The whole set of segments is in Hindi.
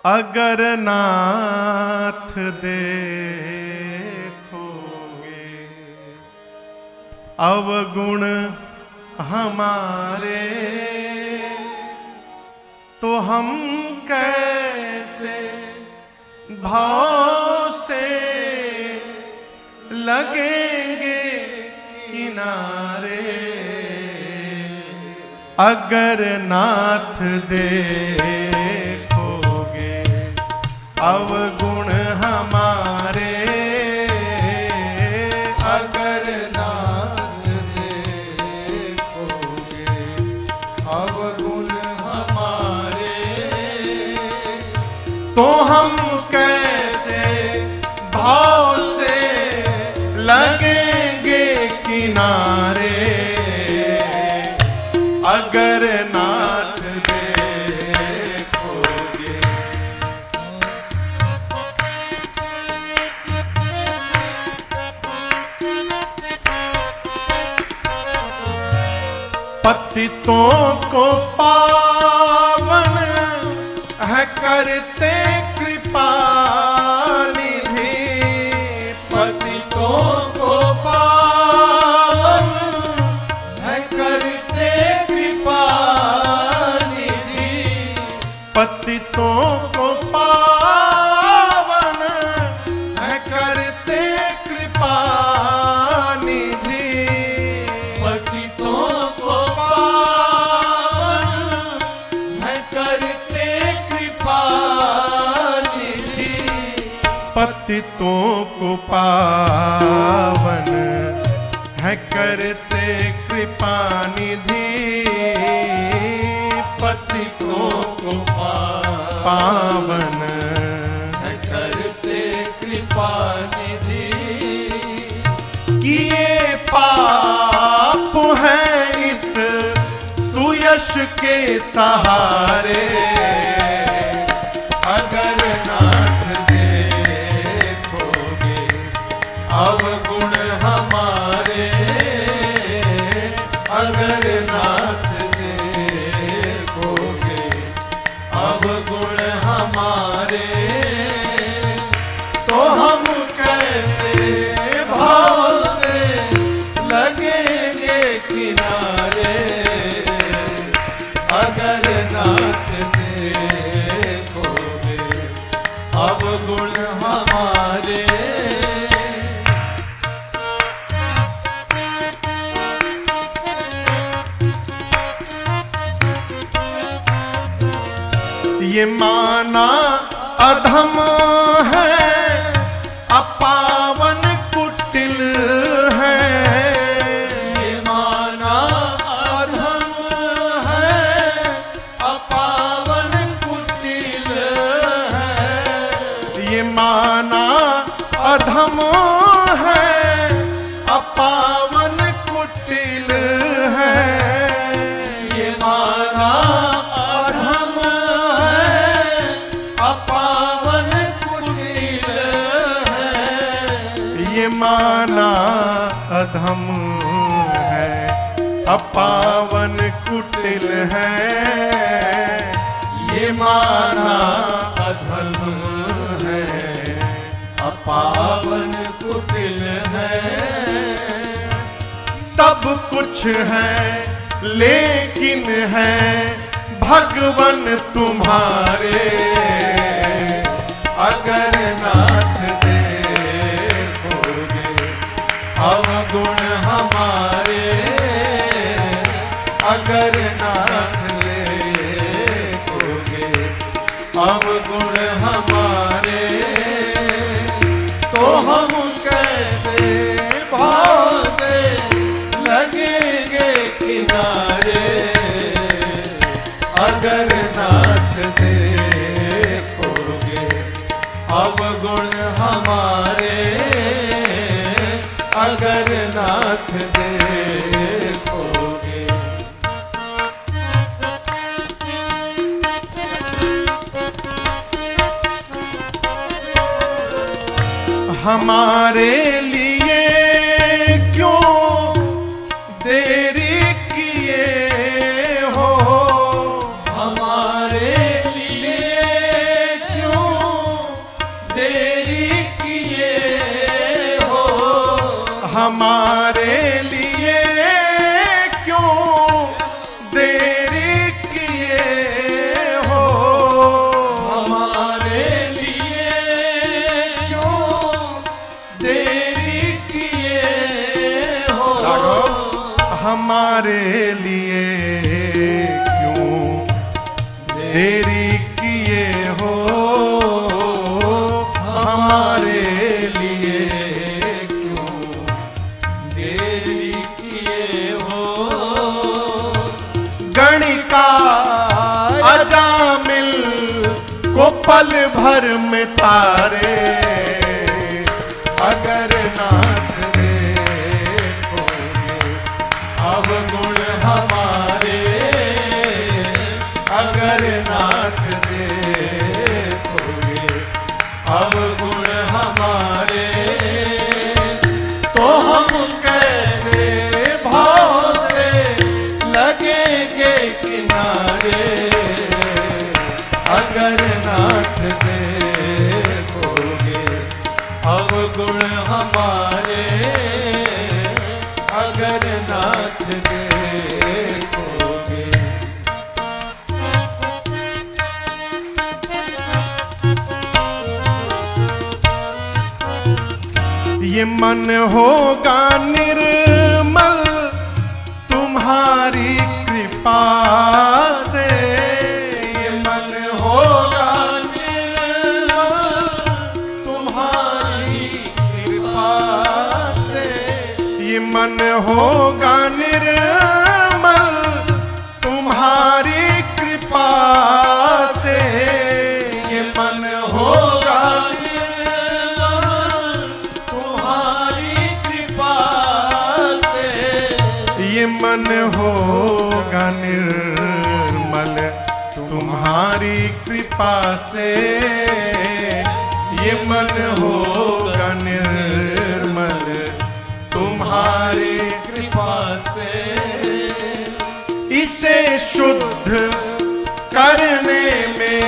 अगर नाथ देखोगे अवगुण हमारे, तो हम कैसे भाव से लगेंगे किनारे। अगर नाथ देखोगे अवगुण हमारे, अगर नाथ देखोगे अवगुण हमारे, तो हम कैसे भाव से लगेंगे किनारे। अगर नाथ देखोगे पतितों को पावन है करते कृपा निधि। पतितों को पावन है करते कृपा निधि। पतितों को पावन है करते कृपा निधि। पतितों को पावन है करते कृपा निधि। पतितों को पावन है करते कृपा निधि। पतितों को पावन है करते कृपा निधि। किए पाप हैं इस सुयश के सहारे। अगर नाथ देखोगे अवगुण हमारे, अगर नाथ देखोगे अवगुण हमारे, तो हम कैसे भाव से लगेंगे किनारे। अगर नाथ देखोगे अवगुण हमारे, ये माना अधम है अपावन कुटिल है। ये माना अधम है अपावन कुटिल है। ये माना अधम है अपावन कुटिल है। ये माना अधम है अपावन कुटिल है। ये माना अधम है अपावन कुटिल है। ये माना अधम है अपावन कुटिल है। सब कुछ है लेकिन है भगवन तुम्हारे। अगर नाथ देखोगे अवगुण हमारे, अगर नाथ देखोगे अवगुण हमारे, तो हम कैसे भाव से लगेंगे किनारे। अगर नाथ देखोगे अवगुण हमारे, अगर नाथ देखोगे। हमारे लिए क्यों देरी किए हो। हमारे लिए हमारे लिए क्यों देरी किए हो, हमारे लिए क्यों देरी किए हो, हमारे लिए क्यों देरी किए हो, हमारे लिए क्यों देरी किए हो। गणिका अजामिल को पल भर में तारे, अगर नाथ देखोगे अवगुण हमारे, अगर नाथ देखोगे अवगुण हमारे, तो हम कैसे भाव से लगेंगे किनारे, अगर नाथ देखोगे अवगुण हमारे, अगर नाथ देखोगे। ये मन होगा निर्मल तुम्हारी कृपा से, ये मन होगा निर्मल तुम्हारी कृपा से, ये मन होगा निर्मल तुम्हारी कृपा से, ये मन होगा निर्मल तुम्हारी कृपा से, ये मन होगा निर्मल तुम्हारी कृपा से, ये मन होगा निर्मल तुम्हारी कृपा से, इसे शुद्ध करने में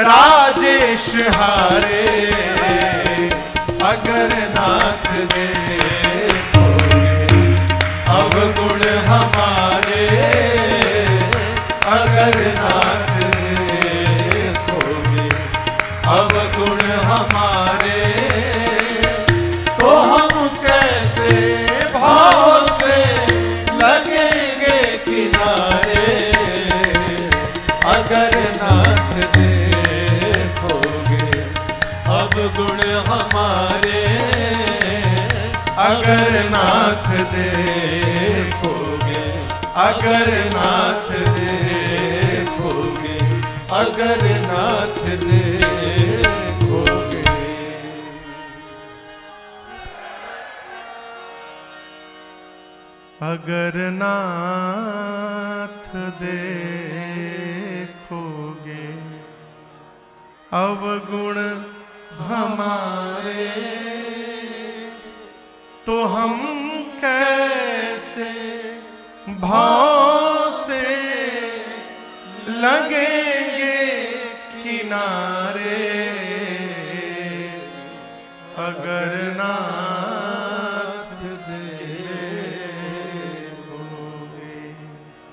राजेश हारे, अगर नाथ देखोगे अवगुण हमारे, अगर नाथ देखोगे अवगुण हमारे, तो हम कैसे भाव से लगेंगे किनारे, अगर नाथ देखोगे अवगुण हमारे, अगर नाथ देखोगे, अगर नाथ देखोगे, अगर नाथ देखोगे। अगर नाथ देखोगे अवगुण हमारे, तो हम कैसे भाव से लगेंगे किनारे, अगर नाथ देखोगे।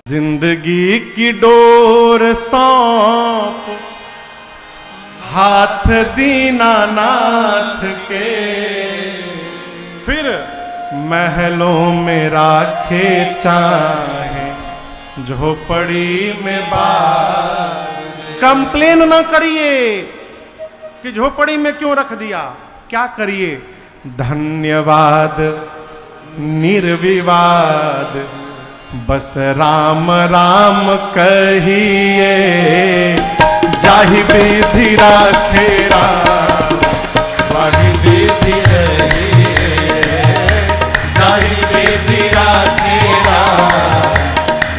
जिंदगी की डोर सौंप हाथ दीनानाथ के, फिर महलों में राखे चाहे झोपड़ी में बास। कंप्लेन ना करिए कि झोपड़ी में क्यों रख दिया, क्या करिए, धन्यवाद निर्विवाद बस राम राम कहिए, जाहि विधि राखे राम वाहि विधि रहिए, जाहि विधि राखे राम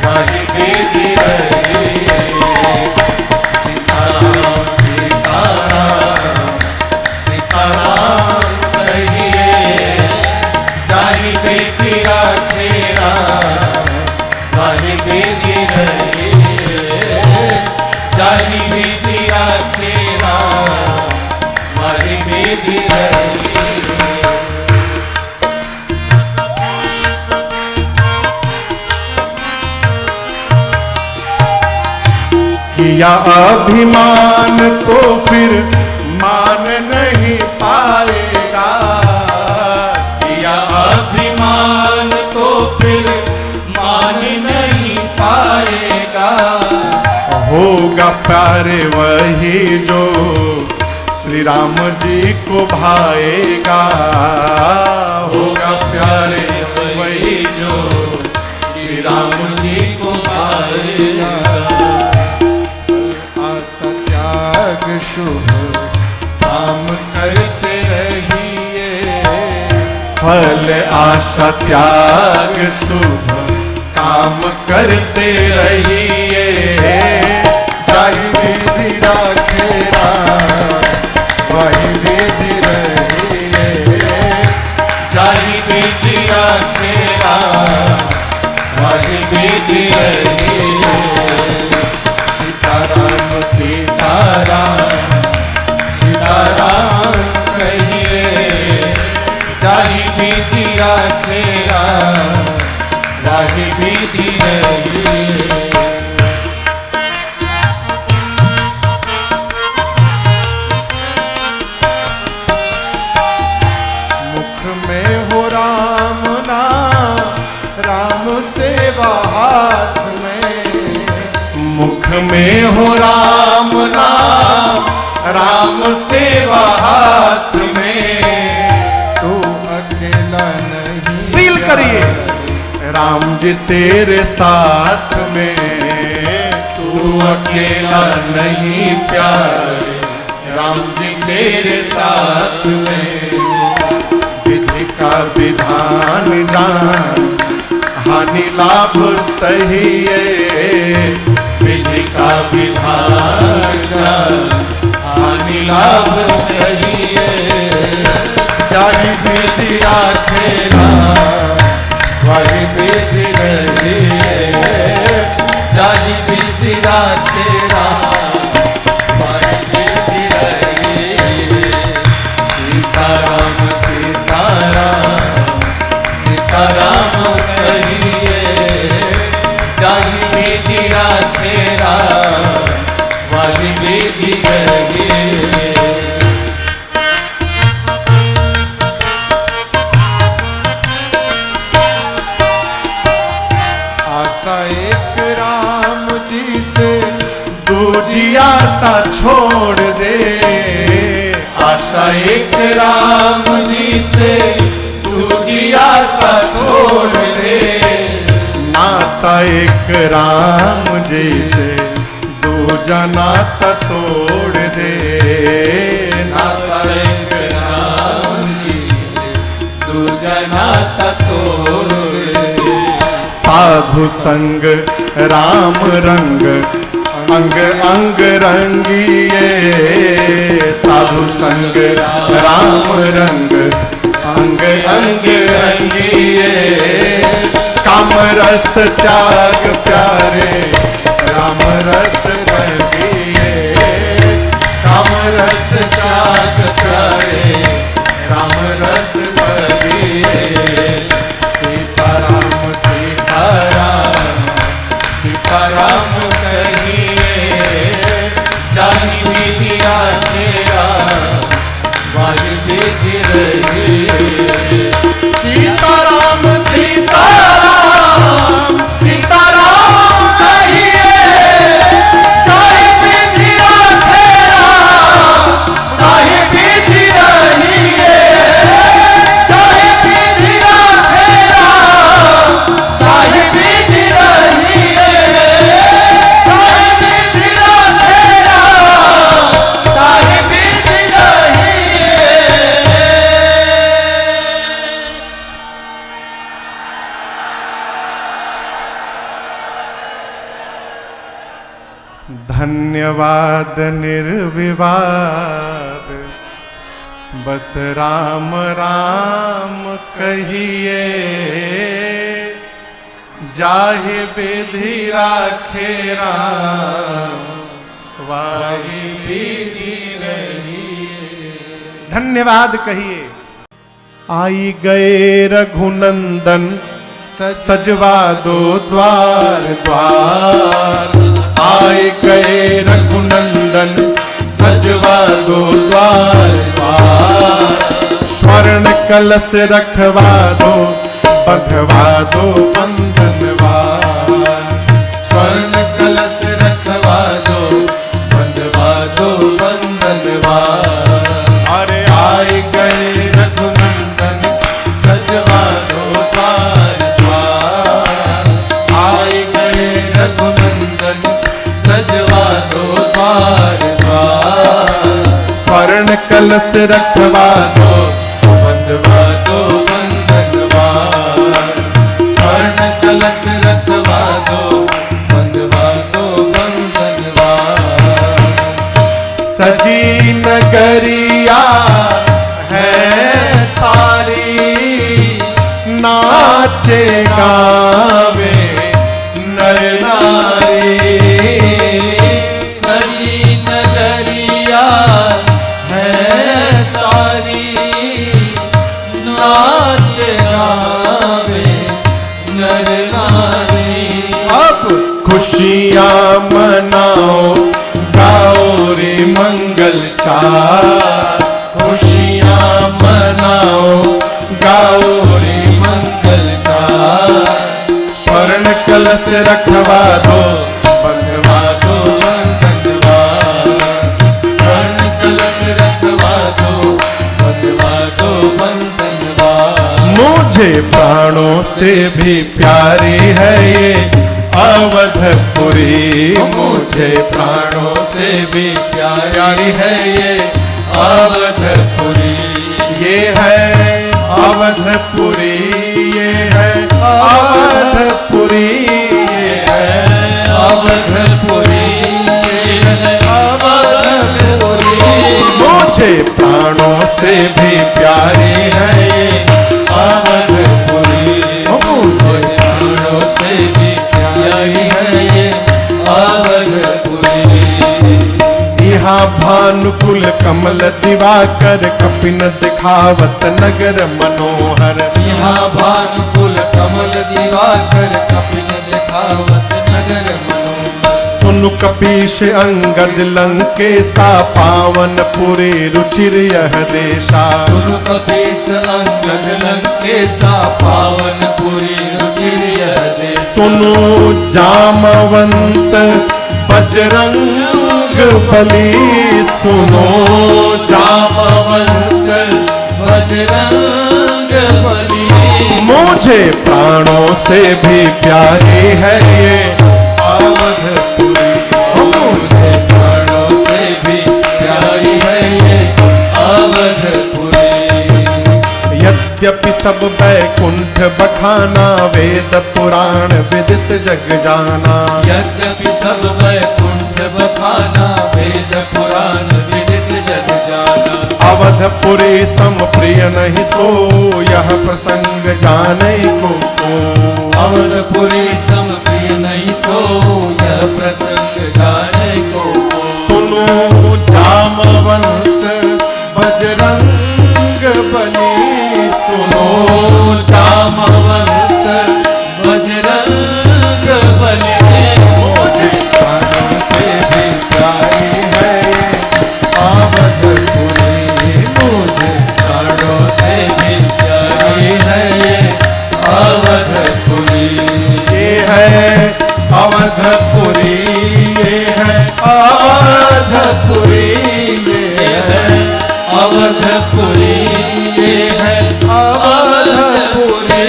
वाहि विधि रहिए, सीताराम सीताराम सीताराम कहिए, जाहि विधि राखे राम वाहि विधि रहिए, जाहि विधि राखे राम किया अभिमान तो फिर मान नहीं पाएगा, किया अभिमान तो फिर मान नहीं पाएगा। होगा प्यार वही जो श्री राम जी को भाएगा, होगा प्यार वही जो श्री राम जी को भाएगा। आशा त्याग शुभ काम करते रहिए, फल आशा त्याग शुभ काम करते रहिए। जाहि विधि राखे राम वही विधि रहिए, जाहि विधि राखे राम वही विधि रहिए। सीताराम सीताराम सीताराम कहिए, जाहि विधि राखे राम वही विधि रहिए। मुख में हो राम नाम, राम सेवा हाथ में। मुख में हो राम नाम, राम सेवा हाथ में। तू अकेला नहीं फील करिए, राम जी तेरे साथ में। तू अकेला नहीं प्यारे, राम जी तेरे साथ में। विधि का विधान जान, हानि लाभ सही है। विधि का विधान जान, हानि लाभ सही है। जाहि विधि राखे राम वही विधि रहिए, जाहि विधि राखे राम वही विधि रहिए। सीताराम सीताराम सीताराम कहिए, जाहि विधि राखे राम वही विधि रहिए। आशा एक राम जी से दूजी आशा छोड़ दे। आशा एक राम जी से दूजी आशा छोड़ दे। नाता एक राम जी से दूजा नाता तोड़ दे। नाता एक राम जी से दूजा नाता तोड़ दे। साधु संग राम रंग अंग अंग रंगिए। साधु संग राम रंग अंग अंग रंगिए। काम रस त्याग प्यारे राम रस रंगिए। काम रस त्याग प्यारे राम रस रंगिए। सीताराम सीताराम सीताराम कहिए, जाहि विधि राखे राम वही विधि रहिए। सीताराम सीताराम सीताराम कहिए। जाहि विधि राखे राम वही विधि रहिए। जाहि विधि राखे राम वही विधि रहिए। जाहि विधि राखे राम वही विधि रहिए। धन्यवाद निर्विवाद बस राम राम कहिए। जाहि विधि राखे राम वाहि विधि रहिए। धन्यवाद कहिए। आई गए रघुनंदन सजवा दो द्वार द्वार। आए गए रघुनंदन सजवा दो द्वार द्वार। स्वर्ण कलश रखवा दो बंधवा दो बंधनवार। स्वर्ण कलश रखवा दो बंधवा दो बंधनवार। अरे आए गए रघुनंदन सजवा दो द्वार द्वार। आए गए रघुनंदन सजवा दो द्वार द्वार। स्वर्ण कलश रखवा दो बंधवा दो बंधनवार। स्वर्ण कलश रखवा दो बंधवा दो बंधनवार। सजी नगरिया है सारी नाचे गावे नर नारी। सजी नगरिया है सारी नाच गावे नर नारी। अब खुशियां मनाओ गाओ रे मंगल चार। खुशियां मनाओ गाओ रे मंगल चार। स्वर्ण कलश रखवा दो बंधवा दो बंधनवार। स्वर्ण कलश रखवा दो बंधवा दो बंधनवार। मुझे प्राणों से भी प्यारी है ये अवधपुरी। मुझे प्राणों से भी प्यारी है ये अवधपुरी। ये है अवधपुरी ये है अवधपुरी ये है अवधपुरी ये है अवधपुरी। मुझे प्राणों से भी प्यारी है ये अवधपुरी। मुझे प्राणों से भी प्यारी है ये अवधपुरी। यहाँ भानुकुल कमल दिवाकर कपिन दिखावत नगर मनोहर। यहाँ भानुकुल कमल दिवाकर कपिल दिखावत नगर मनोहर। सुनु कपीश अंगद लंकेशा पावन पुरी रुचिर यह देशा। सुनु कपीस अंगद लंकेशा पावन पुरी रुचिर यह देश। सुनु जामवंत बजरंग बली। सुनो जामवंत बजरंग बली। मुझे प्राणों से भी प्यारी है ये अवधपुरी। मुझे प्राणों से भी प्यारी है ये अवधपुरी। यद्यपि सब बैकुंठ बखाना वेद पुराण विदित जग जाना। यद्यपि सब वैकुंठ बखाना वेद पुराण विदित जग जाना। अवधपुरी सम प्रिय नहीं सो यह प्रसंग जाने को। अवधपुरी सम प्रिय नहीं सो यह प्रसंग जाने को। सुनो जामवंत बजरंग बली। सुनो जामवंत बजरंग बली। मुझे प्राणों से भी प्यारी है अवधपुरी। मुझे प्राणों से भी प्यारी है ये अवधपुरी। ये है अवधपुरी ये है अवधपुरी ये है अवधपुरी ये है अवधपुरी।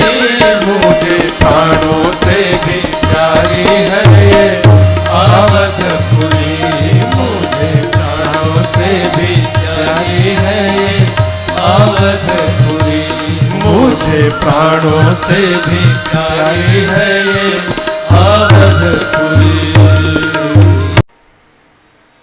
मुझे प्राणों से भी प्यारी है ये अवधपुरी। मुझे प्राणों से भी प्यारी है ये अवधपुरी। मुझे प्राणों से भी प्यारी है ये अवधपुरी।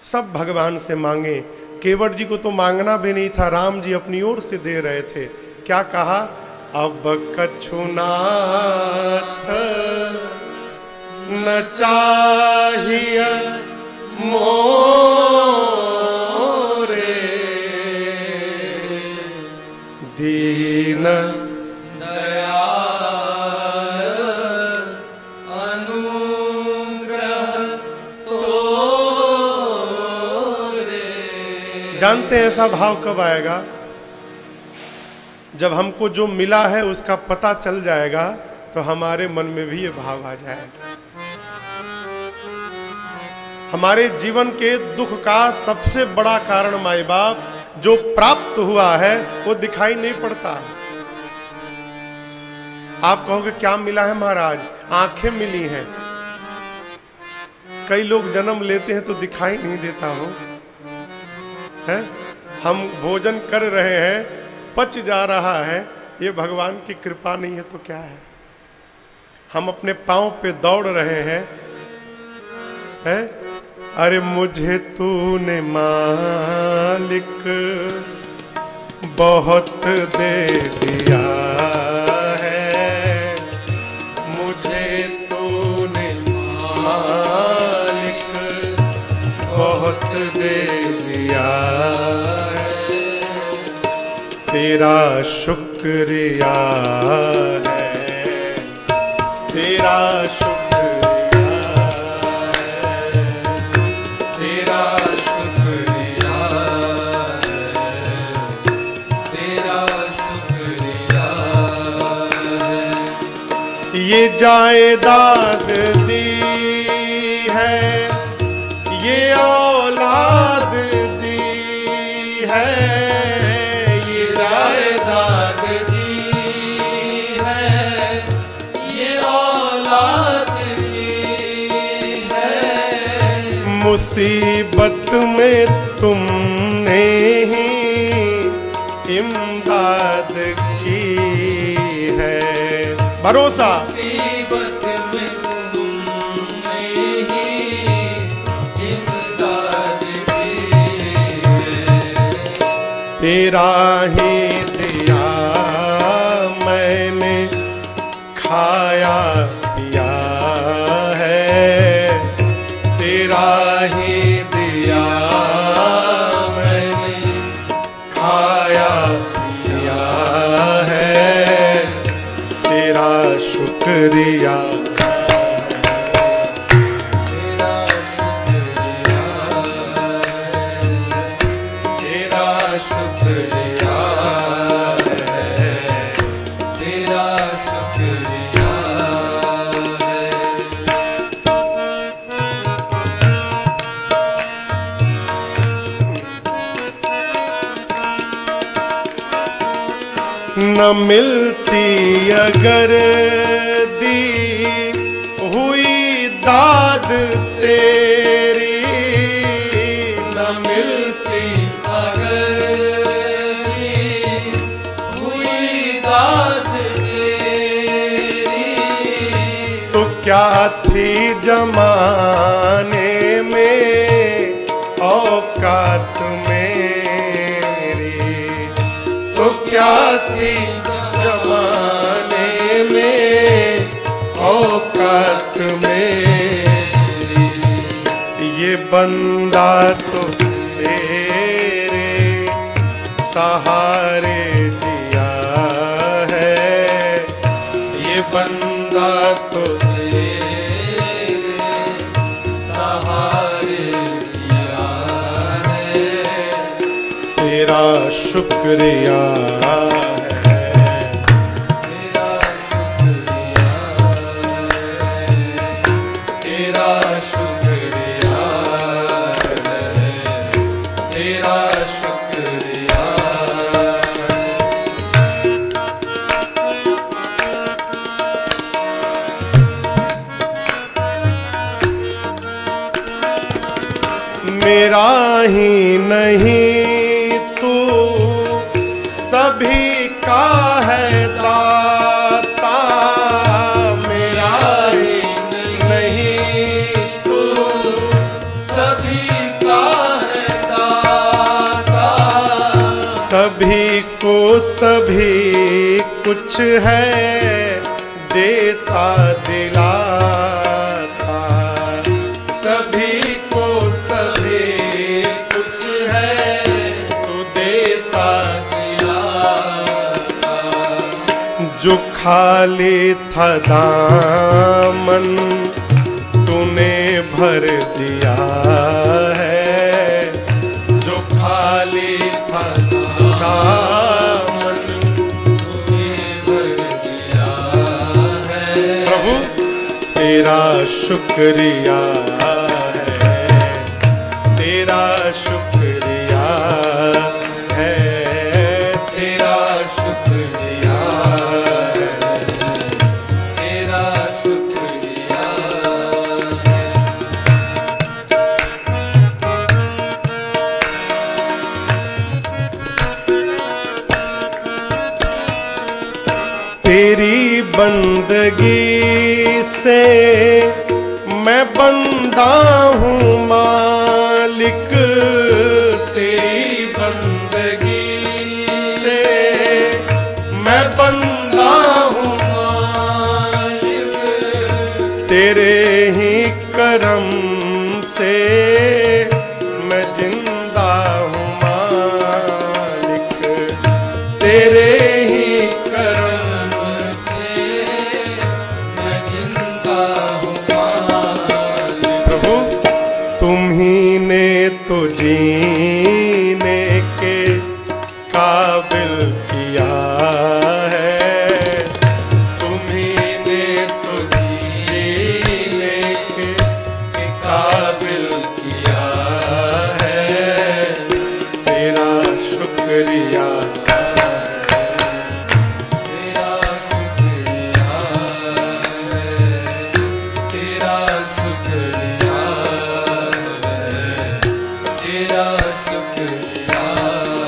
सब भगवान से मांगे। केवट जी को तो मांगना भी नहीं था, राम जी अपनी ओर से दे रहे थे। क्या कहा? अब कछुनाथ न चाहिए मोरे दीन दयाल अनुग्रह तो जानते हैं ऐसा भाव कब आएगा? जब हमको जो मिला है उसका पता चल जाएगा तो हमारे मन में भी ये भाव आ जाएगा। हमारे जीवन के दुख का सबसे बड़ा कारण माई बाप जो प्राप्त हुआ है वो दिखाई नहीं पड़ता। आप कहोगे क्या मिला है महाराज? आंखें मिली हैं। कई लोग जन्म लेते हैं तो दिखाई नहीं देता हो, है? हम भोजन कर रहे हैं, पच जा रहा है, ये भगवान की कृपा नहीं है तो क्या है? हम अपने पांव पे दौड़ रहे हैं, है? अरे मुझे तूने मालिक बहुत दे दिया है, मुझे तूने मालिक बहुत दे दिया है, तेरा शुक्रिया है, तेरा शुक्रिया ये जायदाद दी है, ये औलाद दी है, ये जायदाद दी है, ये औलाद दी है, मुसीबत में तुमने ही इमदाद की है। भरोसा मुसीबत में तुमने ही इमदाद की है, तेरा ही दिया मैंने खाया पिया है, तेरा ही दिया मैंने खाया पिया है, तेरा शुक्रिया, तेरा शुक्रिया, तेरा शुक्रिया है, तेरा शुक्रिया न मिलती अगर दी हुई दाद तेरी, न मिलती अगर दी हुई दाद तेरी, तो क्या थी जमाने में औकात मेरी, तो क्या थी जमाने में औकात मेरी, ये बंदा तो तेरे सहारे जिया है, ये बंदा तो तेरे सहारे जिया है, तेरा शुक्रिया मेरा ही नहीं तू सभी का है दाता, मेरा ही नहीं तू सभी का है दाता, सभी को सभी कुछ है देता दिलाता, सभी को सभी कुछ है तो देता दिलाता, जो खाली था दामन तूने भर दिया है, जो खाली खाली था दामन तूने भर दिया है। प्रभु तेरा शुक्रिया है, तेरा शुक्रिया है, तेरा शुक्रिया है, तेरा शुक्रिया है। तेरी बंदगी से मैं बंदा हूँ मालिक, तेरी बंदगी से मैं बंदा हूँ मालिक तेरे ही करम से मैं जिंदा हूँ मालिक, तेरे ही करम से मैं जिंदा हूँ मालिक। प्रभु तुम ही ने तो जीने के काबिल किया है, तुम ही ने तो जीने के काबिल किया है, तेरा शुक्रिया तेरा शुक्रिया है, तेरा शुक्रिया है, तेरा शुक्रिया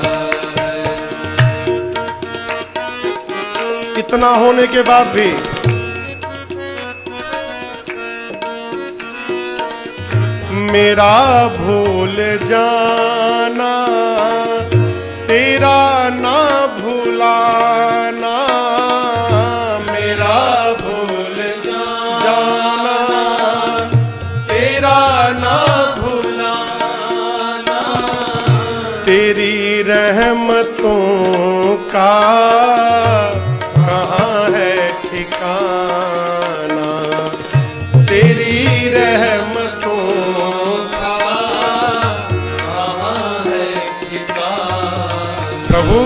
है। इतना होने के बाद भी मेरा भूल जाना, तेरा ना भूलाना, मेरा भूल जाना, तेरा ना भूलाना, तेरी रहमतों का कहाँ है ठिकाना, तेरी रहमतों का कहाँ है ठिकाना। प्रभु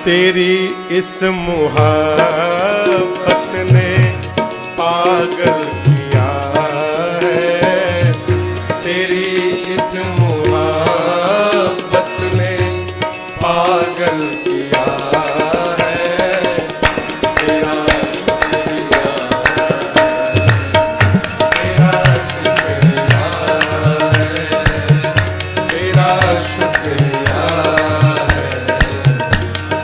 तेरी इस मुहब्बत ने पागल किया है, तेरी इस मुहब्बत ने पागल किया है, तेरा शुक्रिया है, तेरा शुक्रिया है, तेरा शुक्रिया है,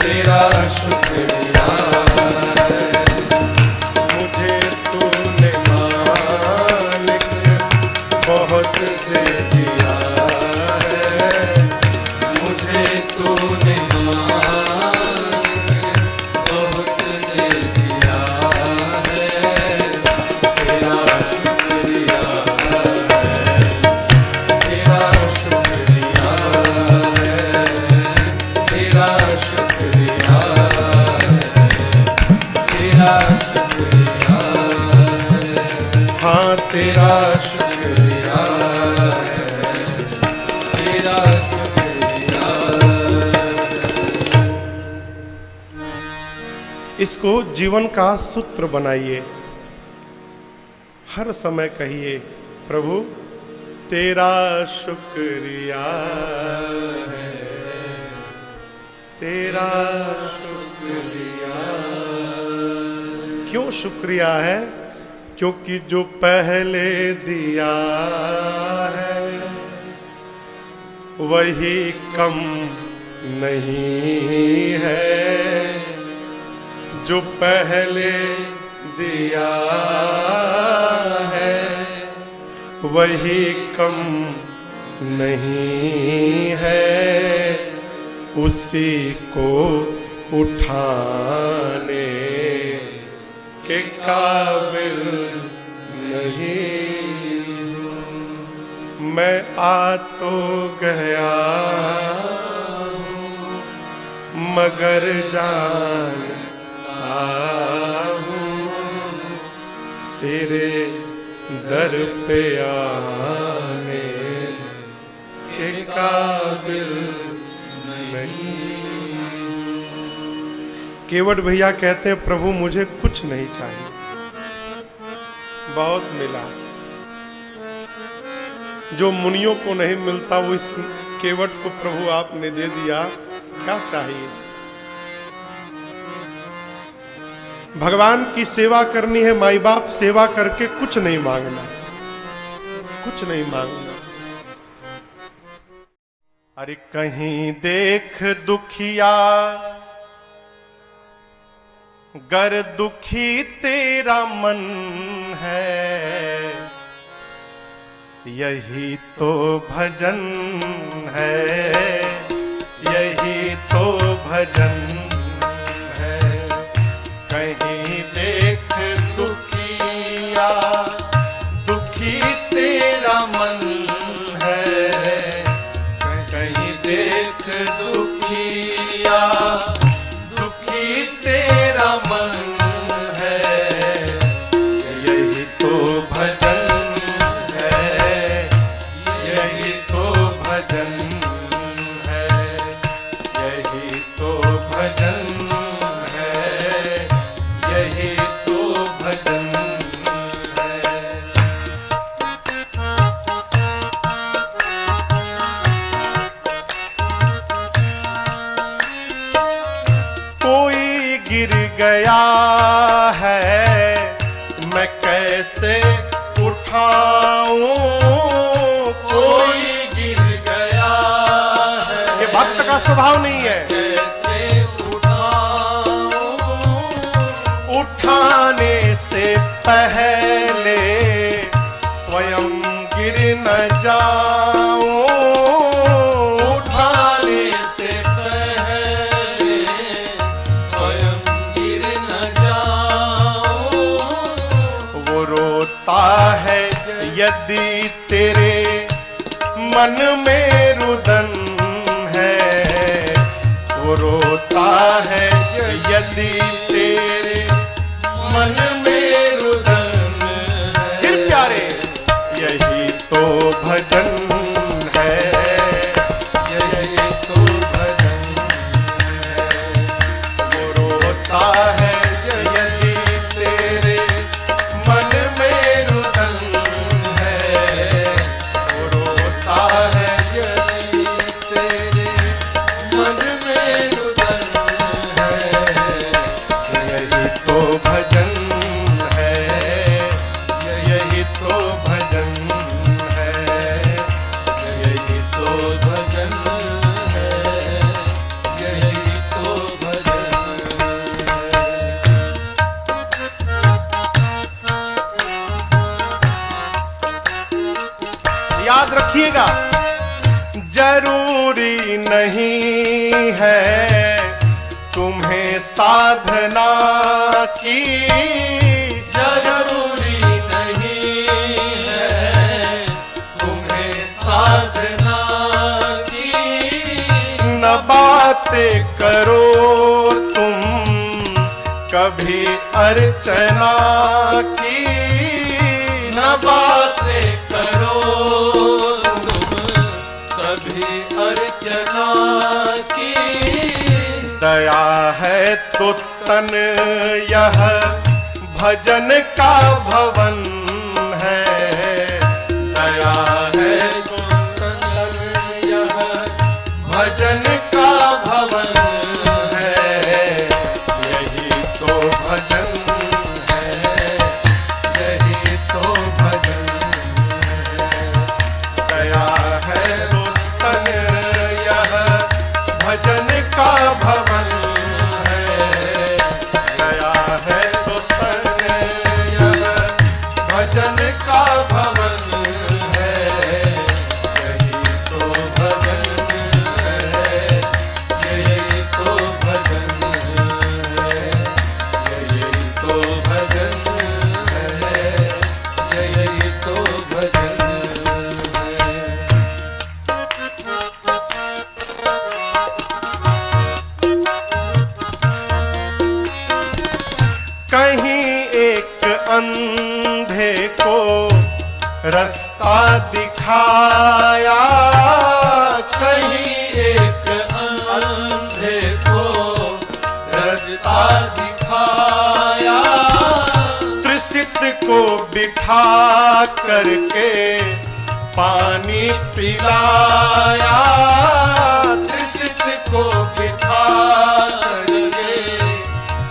तेरा शुक्रिया है। मुझे तूने मालिक बहुत दे दिया है, मुझे तूने बहुत दे दिया है, तेरा शुक्रिया है, तेरा शुक्रिया है, तेरा शुक्रिया है, तेरा शुक्रिया है। हाँ तेरा शुक्रिया है, तेरा शुक्रिया है। इसको जीवन का सूत्र बनाइए, हर समय कहिए प्रभु तेरा शुक्रिया है, तेरा शुक्रिया। क्यों शुक्रिया है? क्योंकि जो पहले दिया है वही कम नहीं है, जो पहले दिया है वही कम नहीं है, उसी को उठाने के काबिल नहीं। मैं आ तो गया मगर जानता हूँ तेरे दर पे आने के काबिल केवट भैया कहते हैं प्रभु मुझे कुछ नहीं चाहिए, बहुत मिला। जो मुनियों को नहीं मिलता वो इस केवट को प्रभु आपने दे दिया, क्या चाहिए। भगवान की सेवा करनी है, माई बाप सेवा करके कुछ नहीं मांगना, कुछ नहीं मांगना। अरे कहीं देख दुखिया गर दुखी तेरा मन है, यही तो भजन है, यही तो भजन है। कहीं देख दुखिया दुखी तेरा मन है, कहीं देख दुखिया दुखी तेरा मन है, यही तो भजन है, यही तो भजन है, यही तो भजन है, यही तो भजन है। कोई गिर गया है मैं कैसे उठाऊं, कोई गिर गया है, ये भक्त का स्वभाव नहीं है, कैसे उठाऊं, उठाने से पहले स्वयं गिर न जाऊं, उठाने से पहले स्वयं गिर न जाऊं। वो रोता है यदि तेरे मन में रुदन है, वो रोता है यदि तेरे मन में रुदन है। फिर प्यारे यही तो भजन है, यही तो भजन है। वो रोता है यदि तेरे मन में रुदन है, वो रोता है यदि तेरे मन में रुदन है, यही तो भजन है, यही तो भजन है, यही तो भजन है, यही तो भजन है। याद रखिएगा, जरूरी नहीं है तुम्हें साधना की, जरूरी नहीं है तुम्हें साधना की। न बातें करो तुम कभी अर्चना की, न बातें करो तुम कभी अर्चना की। दया है तो तन यह भजन का भवन है, दया है तो तन यह भजन का भवन है, यही तो भजन है, यही तो भजन है। दया है तो तन यह भजन का भवन है, दया है तो तन यह भजन का भवन है, यही तो भजन है, यही तो भजन है, यही तो भजन है, यही तो भजन है। कहीं एक अंधे को रास्ता दिखाया, कहीं एक बिठा करके पानी पिलाया, तृषित को बिठा करके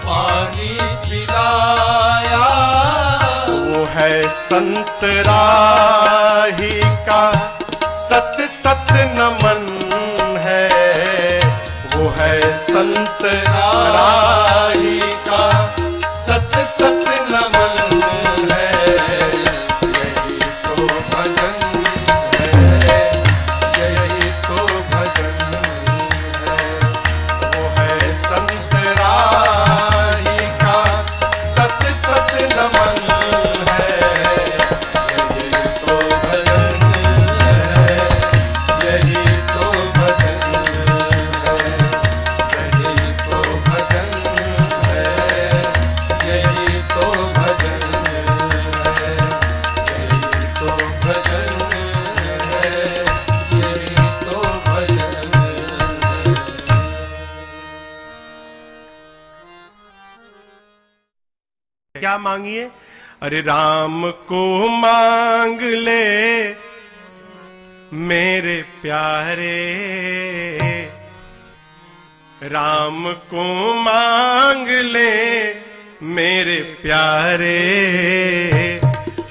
पानी पिलाया। वो है संत राही का सत सत नमन है, वो है संत राही का सत सत नमन है। यही तो भजन है, यही तो भजन है। वो है संत राही का सत सत नमन है। यही तो भजन है, यही तो भजन है। यही तो भजन है, यही तो भजन है। यही तो भजन है, यही तो भजन है। क्या मांगिए? अरे राम को मांग ले मेरे प्यारे, राम को मांग ले मेरे प्यारे,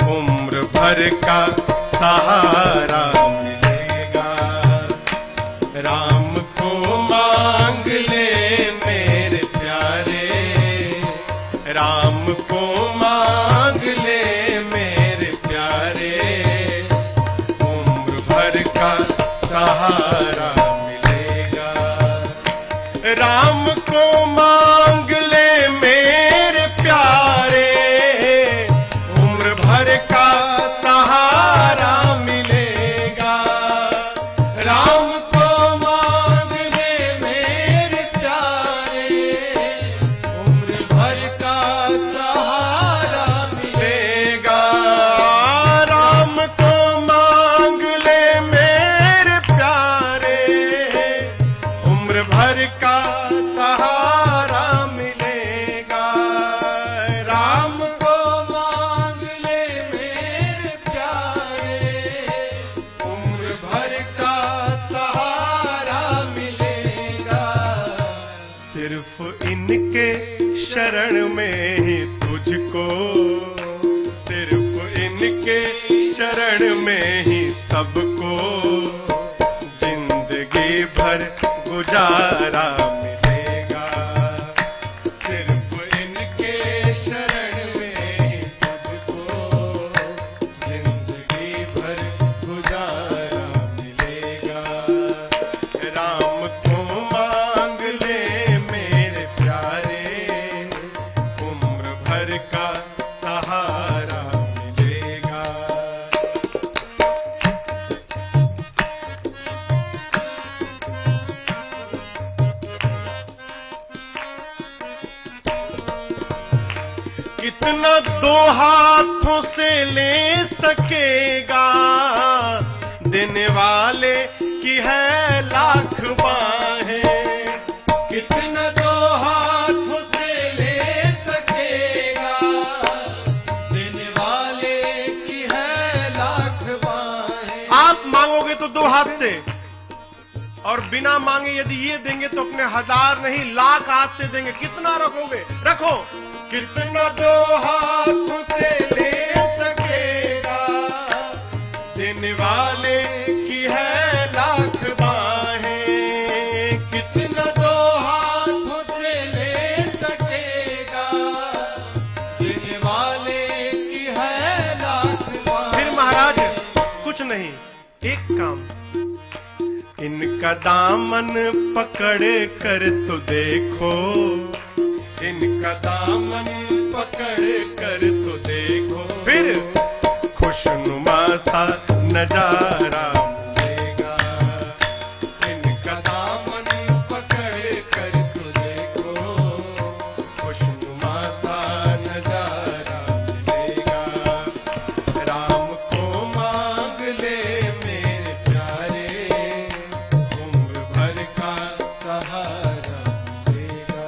उम्र भर का सहारा मिलेगा। राम को मांग ले मेरे प्यारे, राम को मांग ले मेरे प्यारे, उम्र भर का सहारा मिलेगा। राम को मांग ले मेरे प्यारे, उम्र भर का सहारा मिलेगा। राम को मांग ले मेरे प्यारे, उम्र भर का सहारा मिलेगा। राम को मांग ले मेरे प्यारे, उम्र भर का सहारा मिलेगा। राम को मांग ले मेरे प्यारे, उम्र भर का सहारा मिलेगा। सिर्फ इनके शरण में ही तुझको, सिर्फ इनके शरण में ही सबको जिंदगी भर गुजारा मिलेगा। सिर्फ इनके शरण में ही सबको जिंदगी भर गुजारा मिलेगा। राम को मांग ले मेरे प्यारे, उम्र भर का सहारा मिलेगा। कितना दो हाथों से ले सकेगा, देने वाले की है लाख बाहें। कितना दो हाथों से ले सकेगा, देने वाले की है लाख बाहें। आप मांगोगे तो दो हाथ से, और बिना मांगे यदि ये देंगे तो अपने 1000 नहीं लाख हाथ से देंगे। कितना रखोगे? रखो। कितना दो हाथों से ले सकेगा, देने वाले की है लाख बाहें। कितना दो हाथों से ले सकेगा, देने वाले की है लाख बाहें। फिर महाराज कुछ नहीं, एक काम, इनका दामन पकड़ कर तो देखो, इनका दामन पकड़ कर तो देखो, फिर खुशनुमा सा नजारा मिलेगा। इनका दामन पकड़ कर तो देखो, खुशनुमा सा नजारा मिलेगा। राम को मांग ले मेरे प्यारे, उम्र भर का सहारा मिलेगा।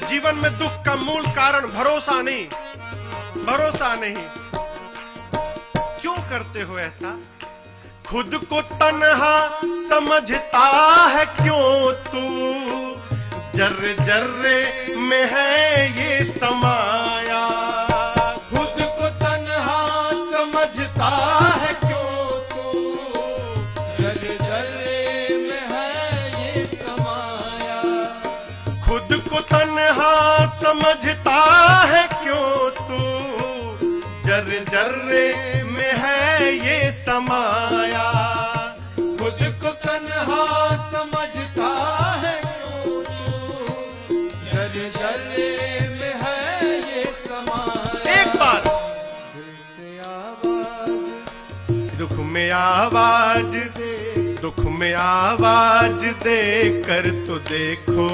जीवन भरोसा नहीं, भरोसा नहीं। क्यों करते हो ऐसा? खुद को तन्हा समझता है क्यों तू, जर्रे जर्रे में है ये समाया। खुद को तन्हा समझता है क्यों तू, जर्रे जर्रे में है ये समाया। खुद को तन्हा समझता है क्यों तू, जर्रे जर्रे में है ये समाया। खुद को तन्हा समझता है क्यों तू, जर्रे जर्रे में है ये समाया। एक बार दुख में आवाज दे, दुख में आवाज दे कर तो देखो,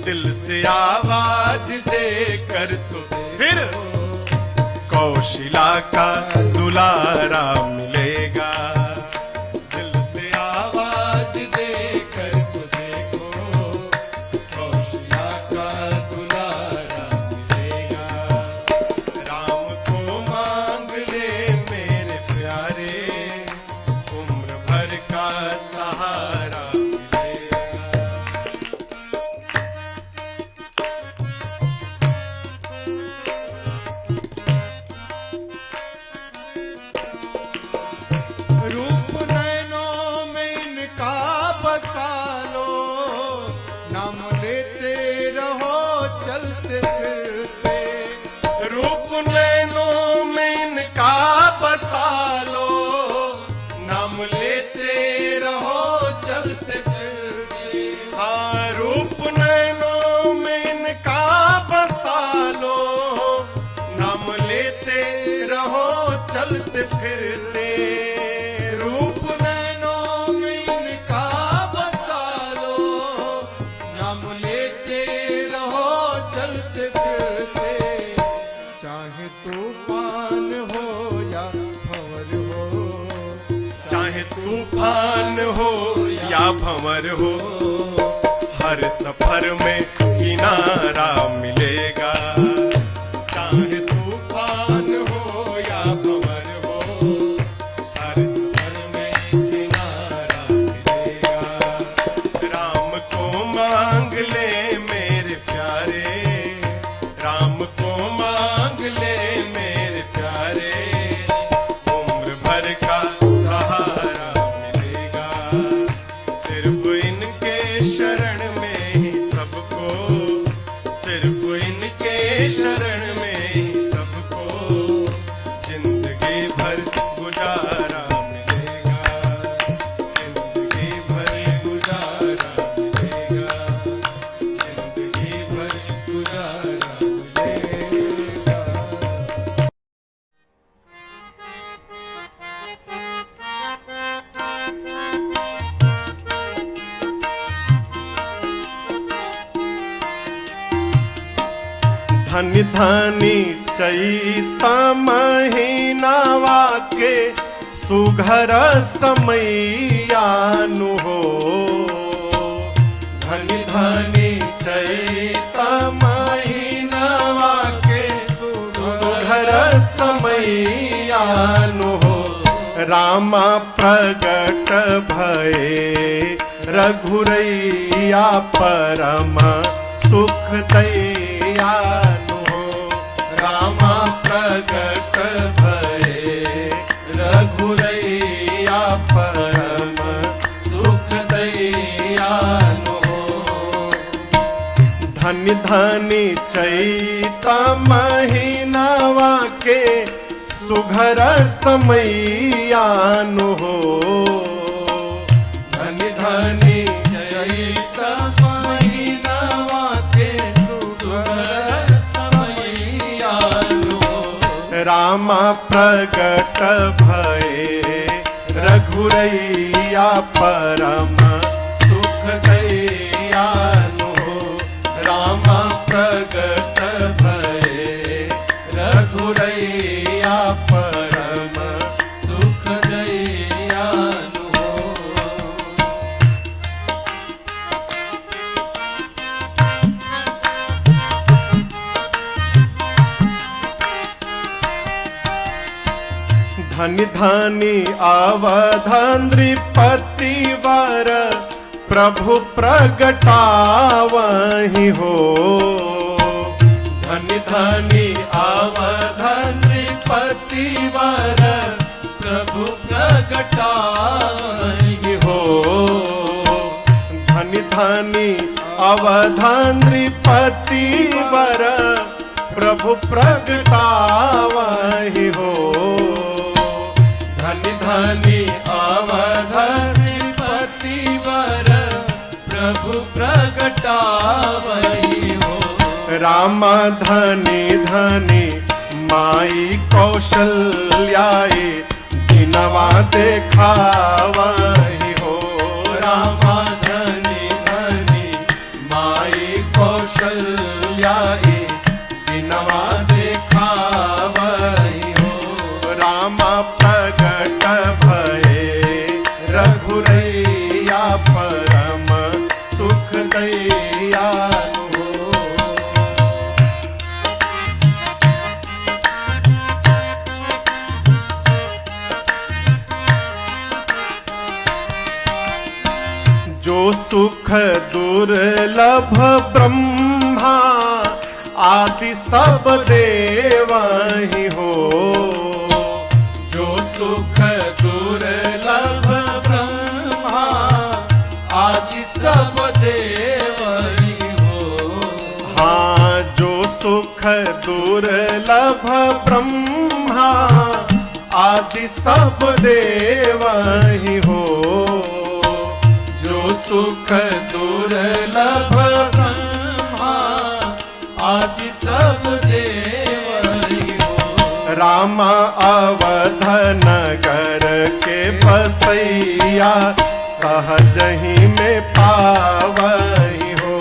दिल से आवाज दे कर तो फिर कौशिला का दुलारा मिलेगा। दिल से आवाज दे कर तो देखो, कौशिला का दुलारा मिलेगा। राम को मांग ले मेरे प्यारे, उम्र भर का सहारा मिलेगा। रूप नैनों में इनका बसा लो, नाम लेते रहो चलते फिरते। रूप नैनों में इनका बसा लो, नाम लेते रहो चलते फिरते। हाँ, रूप नैनों में इनका बसा लो, नाम लेते रहो चलते फिरते। रूप नैनों में इनका बसा लो, नाम लेते रहो चलते फिरते। चाहे तूफान हो या भंवर हो, चाहे तूफान हो या भंवर हो, हर सफर में किनारा मिलेगा। चाहे तूफान हो या भंवर हो, हर सफर में किनारा मिलेगा। राम को मांग ले मेरे प्यारे, राम को मांग ले मेरे प्यारे, उम्र भर का सहारा मिलेगा। सिर्फ इनके शरण में ही सबको, सिर्फ इनके शरण में ही सबको जिंदगी भर गुजारा मिलेगा। जिंदगी भर गुजारा मिलेगा, जिंदगी भर गुजारा मिलेगा। धनि धनि चैता महीनावा के सुघर समैयानु हो। धनि धनि चैता महीनावा के सुघर समैयानु हो। रामा प्रगट भये रघुरैया परम सुख दैयानु हो। रामा प्रगट भये रघुरैया परम सुख दैयानु हो। धनि धनि चैता महीनावा के सुघर समैयानु हो। धनि धनि चैता महीनावा के सुघर समैयानु हो। रामा प्रगट भये रघुरैया परम सुख दैयानु हो। रामा प्रगट भये रघुरैया परम सुख दैयानु हो। धनि धनि अवधन नृपति वर प्रभु प्रगटावहि हो। धनि धनि अवधन नृपति वर प्रभु प्रगटावहि हो। धनि धनि अवधन नृपति वर प्रभु प्रगटावहि हो। धनि धनि अवधन नृपति वर प्रभु प्रगटावहि हो। राम धनि धनि माई कौशल्याए दिनवा देखावहि हो। राम धनि धनि माई कौशल्याए दिनवा देखावहि हो। राम प्रगट भये रघुरैया परम सुख दयालु हो। जो सुख दुर्लभ ब्रह्मा आदि सब देवहि हो। जो सुख दुर्लभ ब्रह्मा आदि सब देवहि हो। हाँ, जो सुख दुर्लभ ब्रह्मा आदि सब देवहि हो। जो सुख दुर्लभ ब्रह्मा आदि सब देवहि हो। राम अवध नगर के बसैया सहज ही में पावहि हो।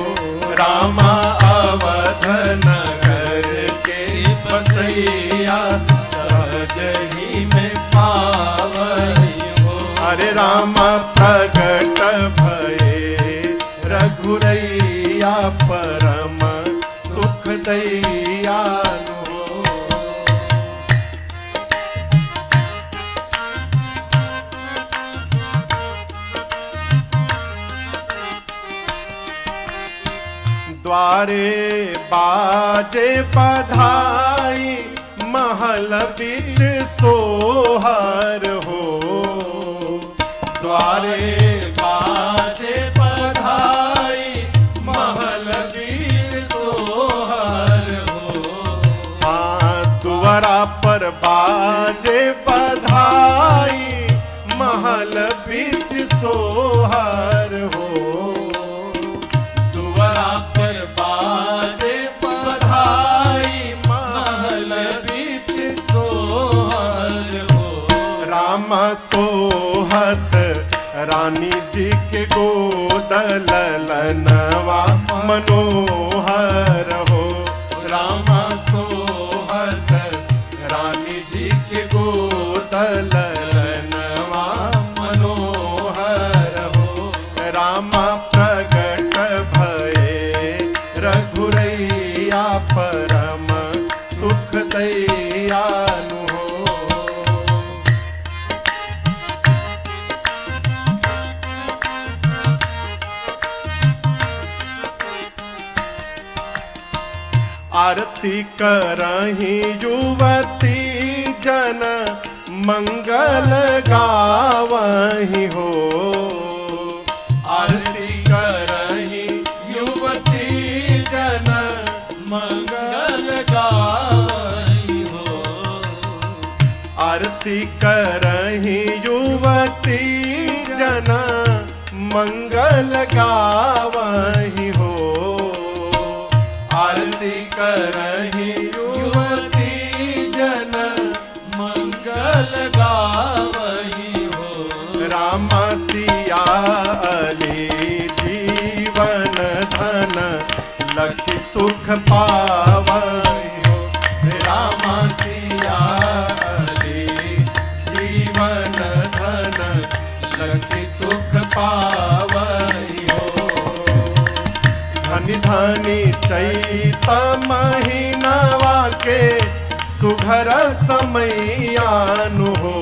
राम अवध नगर के बसैया सहज ही में पावहि हो। अरे राम प्रगट भये रघुरैया परम सुख दयालु हो। द्वारे बाजे बधाई महल बीच सोहर हो। द्वारे बाजे बधाई महल बीच सोहर हो। हाँ, दुआरा पर बाजे बधाई महल बीच सोहर हो। दुआरा पर बाजे बधाई महल बीच सोहर हो। राम सोहत रानी जी के गोद ललनवा मनोहर हो। राम सोहत रानी जी के गोद ललनवा मनोहर हो। राम प्रगट भये रघुरैया परम सुख दयालु हो। आरती करहि युवती जन मंगल गावहि हो। आरती करहि युवती जन मंगल गावहि हो। आरती करहि युवती जन मंगल गावहि हो। आरती करहि युवती जन मंगल गावहि हो। राम सिया अली जीवन धन लखि सुख पावहि हो। राम सिया अली जीवन धन लखि सुख पावहि हो। धनि धनि चैत महीनावा के सुघर समैयानु हो।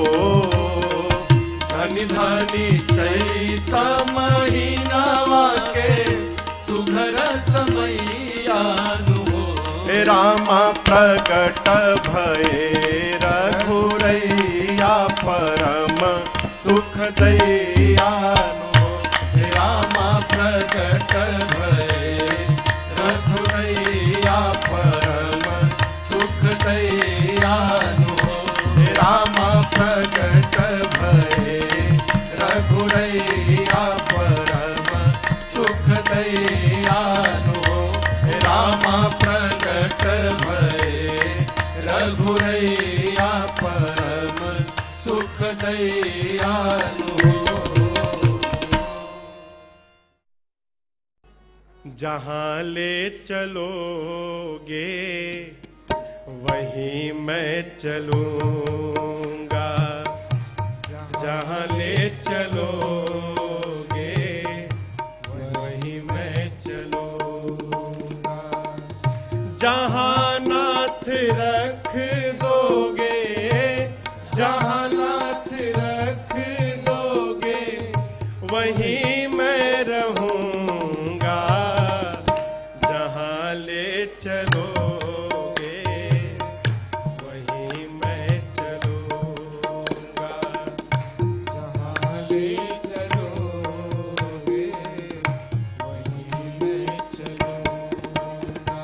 रामा प्रकट भये रघुरैया परम सुख दैयानु। रामा प्रकट भये रघुरैया परम सुख दैयानु। रामा प्रकट भये रघुरैया परम सुख दैयानु। रामा प्रकट भये रघुरैया परम सुख दैयानु। जहाँ ले चलोगे वहीं मैं चलूँगा। जहाँ ले चलोगे वहीं मैं चलूँगा। जहाँ नाथ रख दोगे, जहाँ नाथ रख दोगे वहीं मैं रहूँगा। जहाँ ले चलोगे वहीं मैं चलूँगा। जहाँ ले चलोगे वहीं मैं चलूँगा।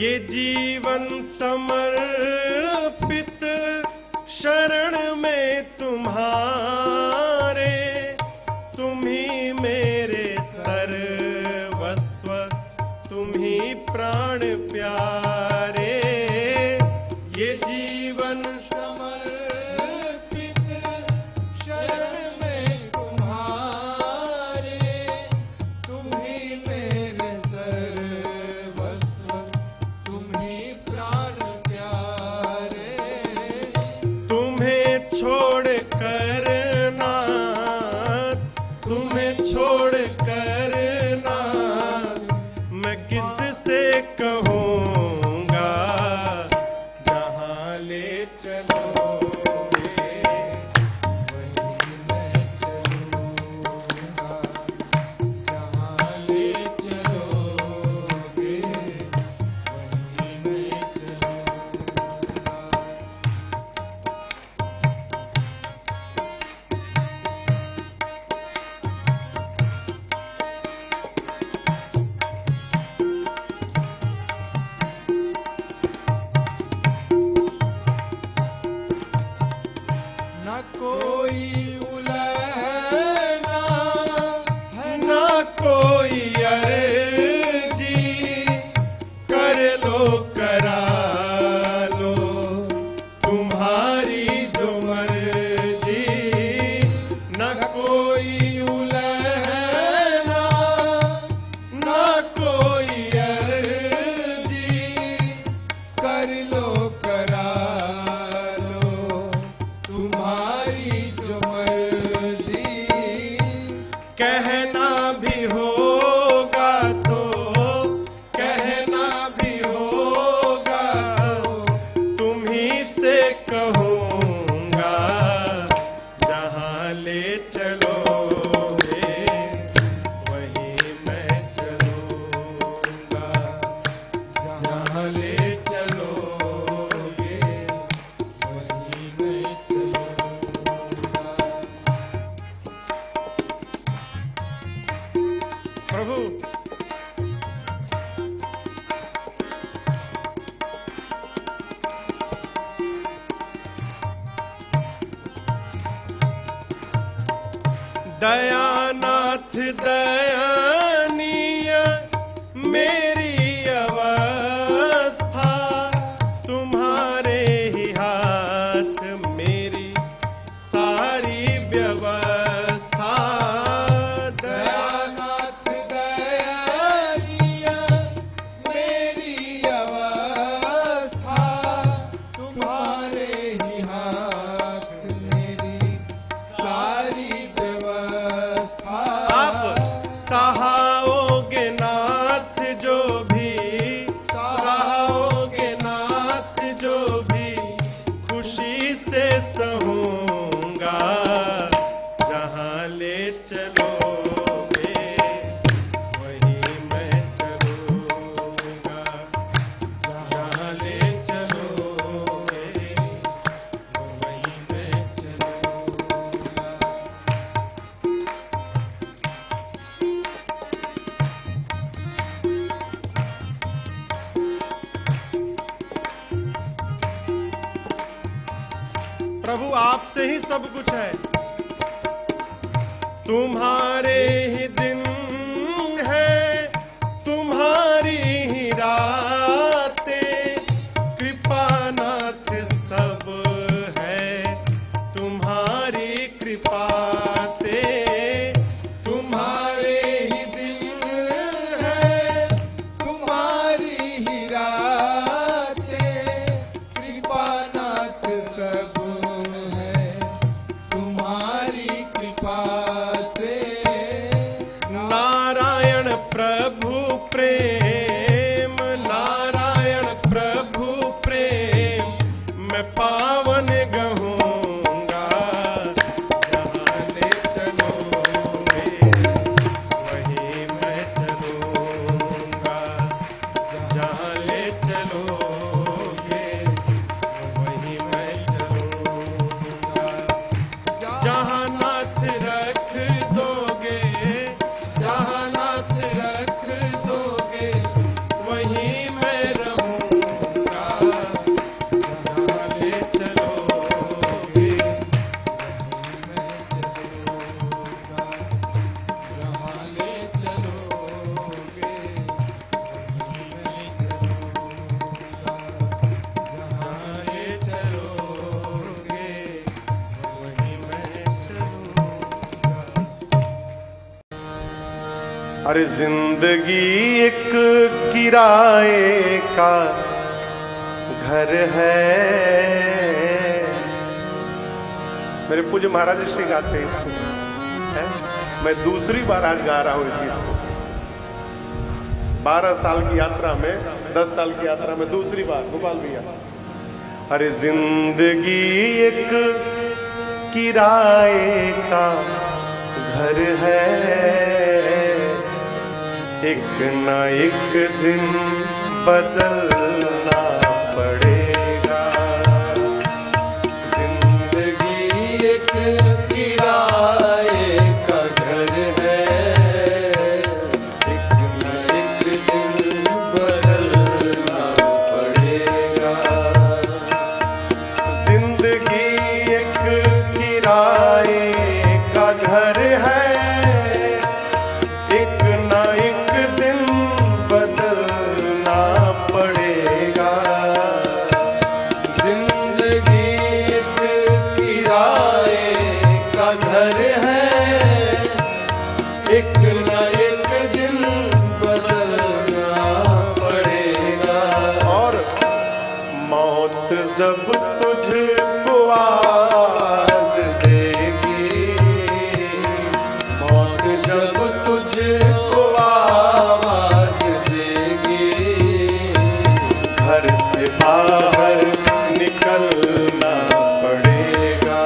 ये जीवन समर्पित शरण में तुम्हारे, तुम ही मेरे सर्वस्व, तुम ही प्राण प्यारे। ये जीवन समर्पित शरण में तुम्हारे, तुम ही मेरे सर्वस्व, तुम ही प्राण प्यारे। तुम्हें छोड़ कर नाथ, तुम्हें छोड़ कर नाथ मैं किससे कहूँगा। जहाँ ले चलोगे वहीं मैं चलूँगा। जहाँ ले चलोगे वहीं मैं चलूँगा। न कोई उलझना है, न कोई अर्जी, कर लो करा लो तुम्हारी जो मर्जी। न कोई उलझना, न कोई अर्जी, कर लो करा लो तुम्हारी जो मर्जी। कहना भी होगा तो, कहना भी होगा तुम ही से कहूँगा। जहाँ ले चलोगे वहीं मैं चलूँगा। जहाँ ले चलोगे वहीं मैं चलूँगा। प्रभु दयानाथ दयानीय मेरी अवस्था, तुम्हारे ही हाथ मेरी सारी व्यवस्था। दयानाथ दयानीय मेरी अवस्था, तुम्हारे ही हाथ मेरी सारी व्यवस्था। आप प्रभु आपसे ही सब कुछ है। तुम्हारे ही दिन है, तुम्हारी ही रातें, कृपानाथ सब है तुम्हारी कृपा से। तुम्हारे ही दिन है, तुम्हारी ही रातें, कृपानाथ सब है तुम्हारी कृपा से। नारायण प्रभु प्रेम, नारायण प्रभु प्रेम, मैं पावन गहूंगा। जहाँ ले चलोगे वहीं मैं चलूंगा, जहाँ ले चलोगे वहीं मैं चलूंगा। जहाँ नाथ रख दोगे, जहाँ नाथ रख दोगे वहीं मैं रहूंगा। जहाँ ले चलोगे वहीं मैं चलूंगा, जहाँ ले चलोगे वहीं मैं चलूंगा, जहाँ ले चलोगे वहीं मैं चलूंगा। अरे जिंदगी एक किराए का घर है। मेरे पूज्य महाराज श्री गाते हैं इसको, है? मैं दूसरी बार आज गा रहा हूं इस गीत को। 12 साल की यात्रा में, 10 साल की यात्रा में दूसरी बार गोपाल भैया। अरे जिंदगी एक किराए का घर है, एक न एक दिन बदलना पड़ेगा। जिंदगी एक किराए का घर है, एक न एक दिन बदलना पड़ेगा। जिंदगी एक किराए का घर है, एक न एक दिन बदलना पड़ेगा। जिंदगी एक किराए का घर है, एक न एक दिन बदलना पड़ेगा। और मौत जब तुझको आवाज देगी, मौत जब तुझको आवाज देगी, घर से बाहर निकलना पड़ेगा।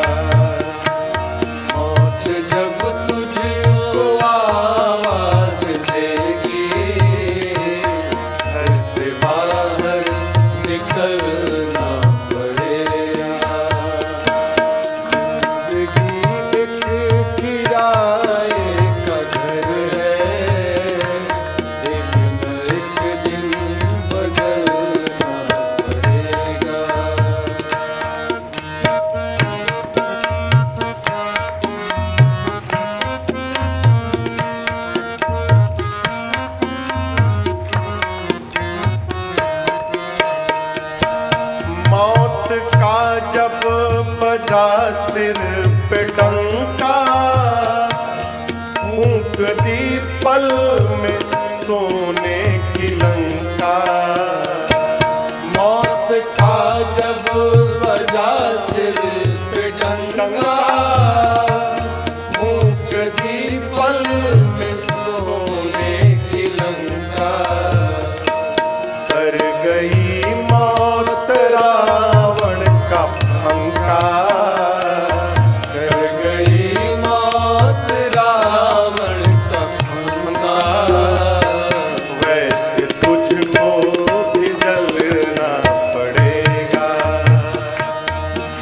मौत जब तुझको आवाज देगी, घर से बाहर निकलना पड़ेगा। जिंदगी एक किराए का घर है, एक न एक दिन बदलना पड़ेगा। मौत का जब बजा सिर पे डंका, फूंक दी पल में सोने की लंका। मौत का जब बजा सिर पे डंका, फूंक दी पल में सोने की लंका। कर गई मौत रावण का पंखा, कर गई मौत रावण का पंखा। वैसे तुझको भी जलना पड़ेगा।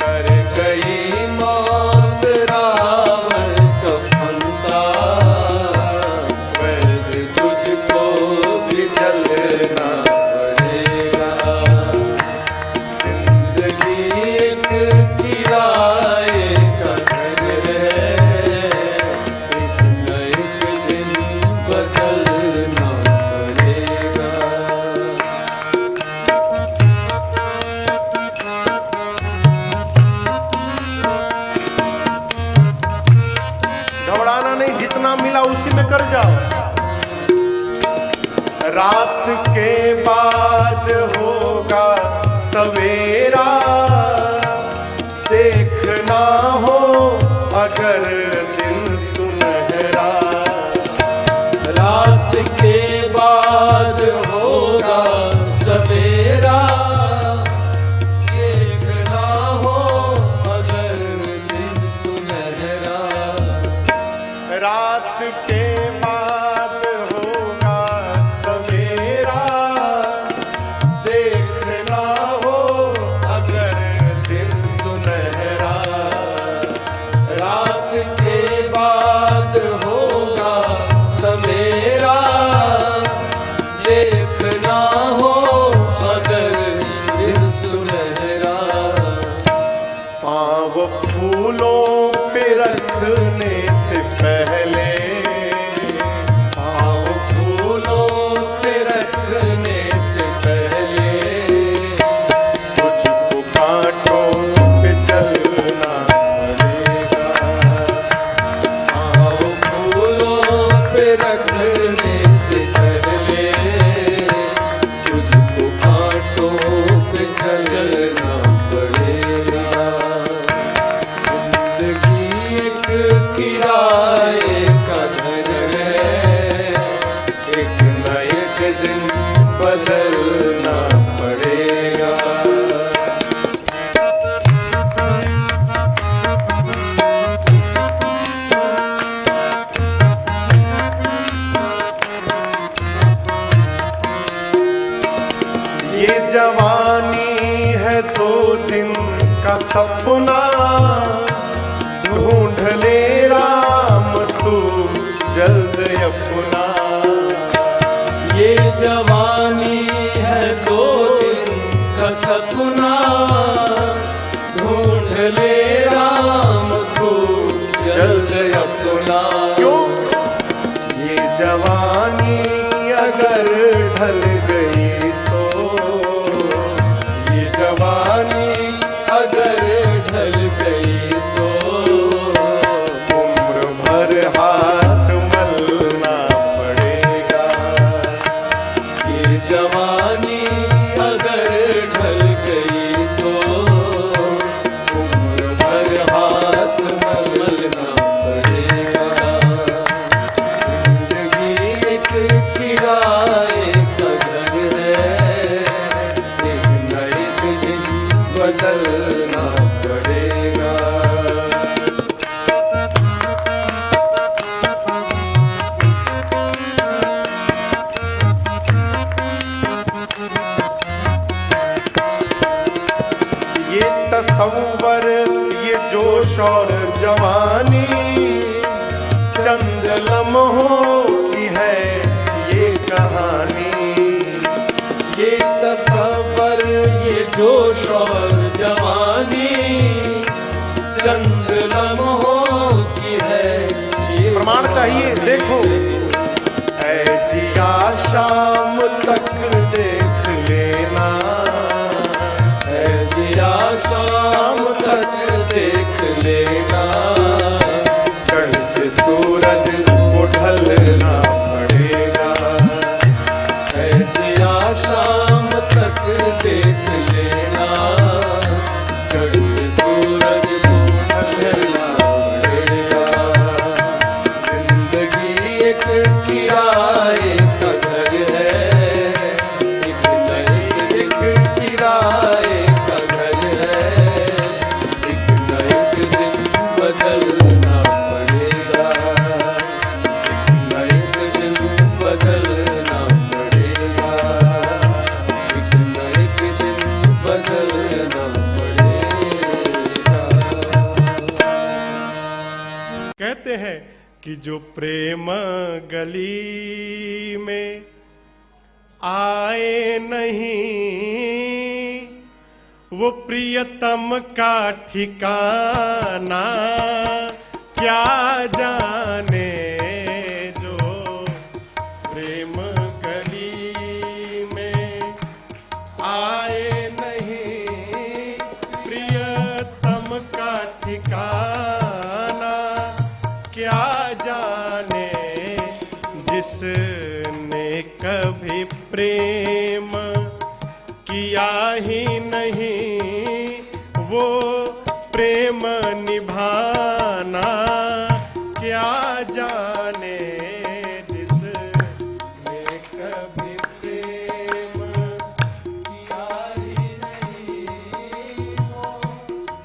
कर गई मौत रावण का पंखा, वैसे तुझको भी जलना पड़ेगा। जिंदगी एक किराए जितना मिला उसी में कर जाओ। रात के बाद होगा सवेरा, देखना हो अगर दिन सुनहरा। रात के बाद होगा सवेरा, देखना हो अगर दिन सुनहरा। रात के बाद होगा सवेरा, देखना हो अगर दिन सुनहरा। रात के बाद होगा सवेरा, देखना हो अगर दिन सुनहरा। पाँव फूलों पे रखने से पहले, पाँव फूलों से रखने से पहले, तुझको कांटों पे चलना पड़ेगा। पाँव फूलों पे रखने से पहले, तुझको कांटों पे चलना पड़ेगा। जिंदगी एक किराए का घर है, एक न एक दिन बदलना पड़ेगा। ये जवानी है 2 दिन का सपना, ढूंढ ले राम तू जल्द अपना। ये जवानी है 2 दिन का सपना, ढूंढ ले राम तू जल्द अपना। क्यों? ये जवानी अगर ढल गई तो, ये जवानी अगर ढल गई तो, उम्र भर हाथ मलना पड़ेगा। ये जवानी अगर ढल गई तो, उम्र भर हाथ मलना पड़ेगा। जिंदगी एक किराए का घर है, एक न एक दिन बदलना पड़ेगा। ये तसव्वुर, ये जोश और जवानी, चंद लम्हों की है ये कहानी। ये तसव्वुर, ये जोश और जवानी, चंद लम्हों की है ये प्रमाण चाहिए, देखो। ऐ जिया शाम तक देख लेना, है जिया शाम तक देख लेना। चढ़ते सूरज को ढलना पड़ेगा। है जिया शाम तक देख लेना, चढ़ते सूरज को ढलना पड़ेगा। जिंदगी एक किराए का घर है, एक न एक किराए का घर है, एक न एक दिन बदलना पड़ेगा। एक न एक दिन बदलना पड़ेगा। एक न एक दिन बदलना पड़ेगा। कहते हैं कि जो प्रेम गली में आए नहीं, वो प्रियतम का ठिकाना क्या जाने। जो प्रेम गली में आए नहीं, प्रियतम का ठिकाना क्या जाने। प्रेम किया ही नहीं, वो प्रेम निभाना क्या जाने जिसने कभी प्रेम किया ही नहीं, वो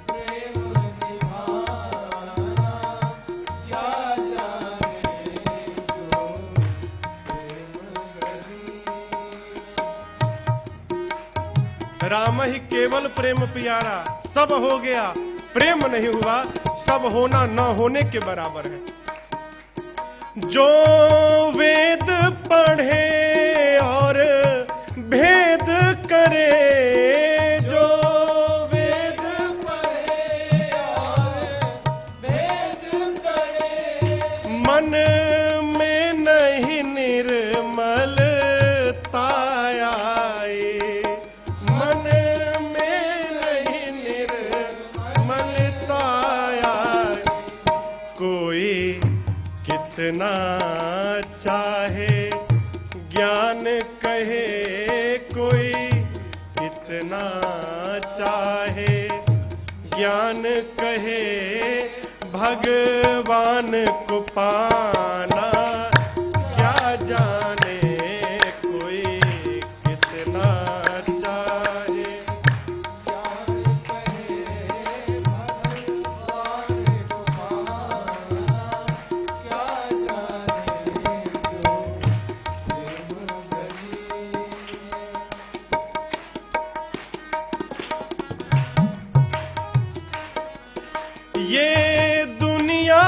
प्रेम निभाना क्या जाने जो प्रेम। राम ही केवल प्रेम प्यारा, सब हो गया प्रेम नहीं हुआ, सब होना न होने के बराबर है। जो वेद पढ़े और भेद करे, जो वेद पढ़े और भेद करे, मन में नहीं निर्मलता आए, मन में नहीं निर्मलता आए। कोई कितना चाहे ज्ञान कहे, कोई कितना चाहे ज्ञान कहे, भगवान को पाना क्या जाने। कोई कितना चाहे ज्ञान कहे, भगवान को पाना क्या जाने जो प्रेम गली। ये दुनिया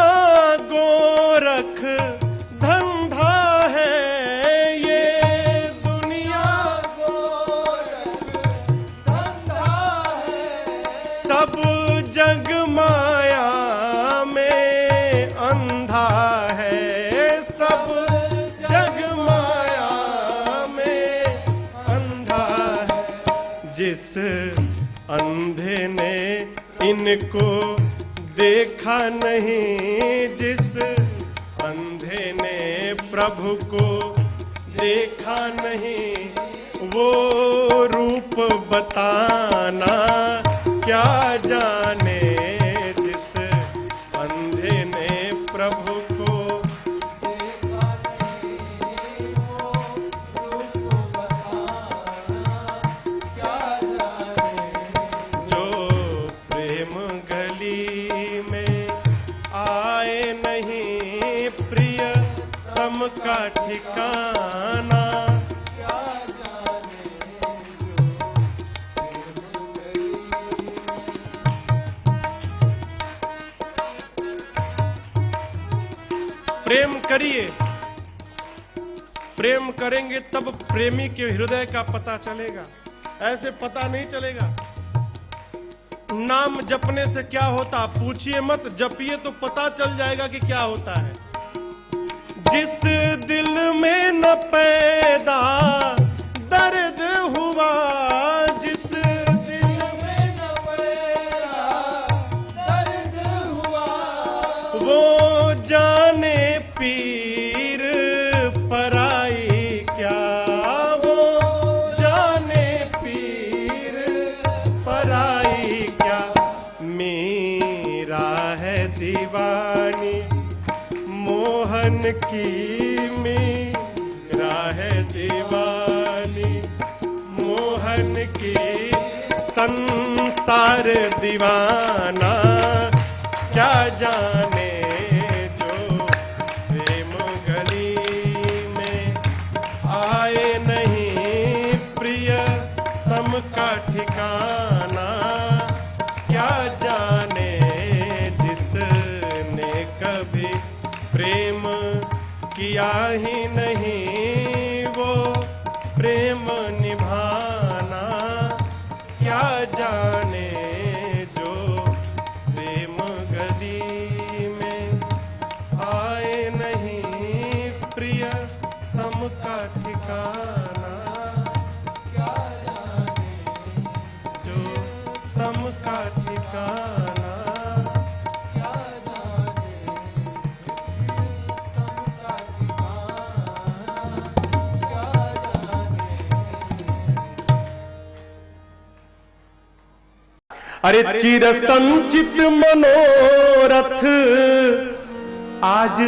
गोरख धंधा है, ये दुनिया गोरख धंधा है, सब जग माया में अंधा है, सब जग माया में अंधा है। जिस अंधे ने इनको देखा नहीं, जिस अंधे ने प्रभु को देखा नहीं, वो रूप बताना क्या जाने। जिस अंधे ने प्रभु को देखा नहीं, वो रूप बताना क्या जाने जो प्रेम गली में आए नहीं, प्रिय तम का ठिकाना क्या जाने जो प्रेम गली। प्रेम करिए, प्रेम करेंगे तब प्रेमी के हृदय का पता चलेगा, ऐसे पता नहीं चलेगा। नाम जपने से क्या होता पूछिए मत, जपिए तो पता चल जाएगा कि क्या होता है। जिस दिल में न पैदा दर्द हुआ, जिस दिल में न पैदा दर्द हुआ, वो जाने पीर पराई क्या, वो जाने पीर पराई क्या। मीरा है दीवानी मोहन की, मीरा है दीवानी मोहन की, संसार दीवाना क्या जाने जो प्रेम गली में आए नहीं, प्रिय तम का ठिकाना क्या जाने। जिसने कभी प्रेम किया ही नहीं, वो प्रेम निभाना क्या जाने जो अरे चिर संचित मनोरथ आज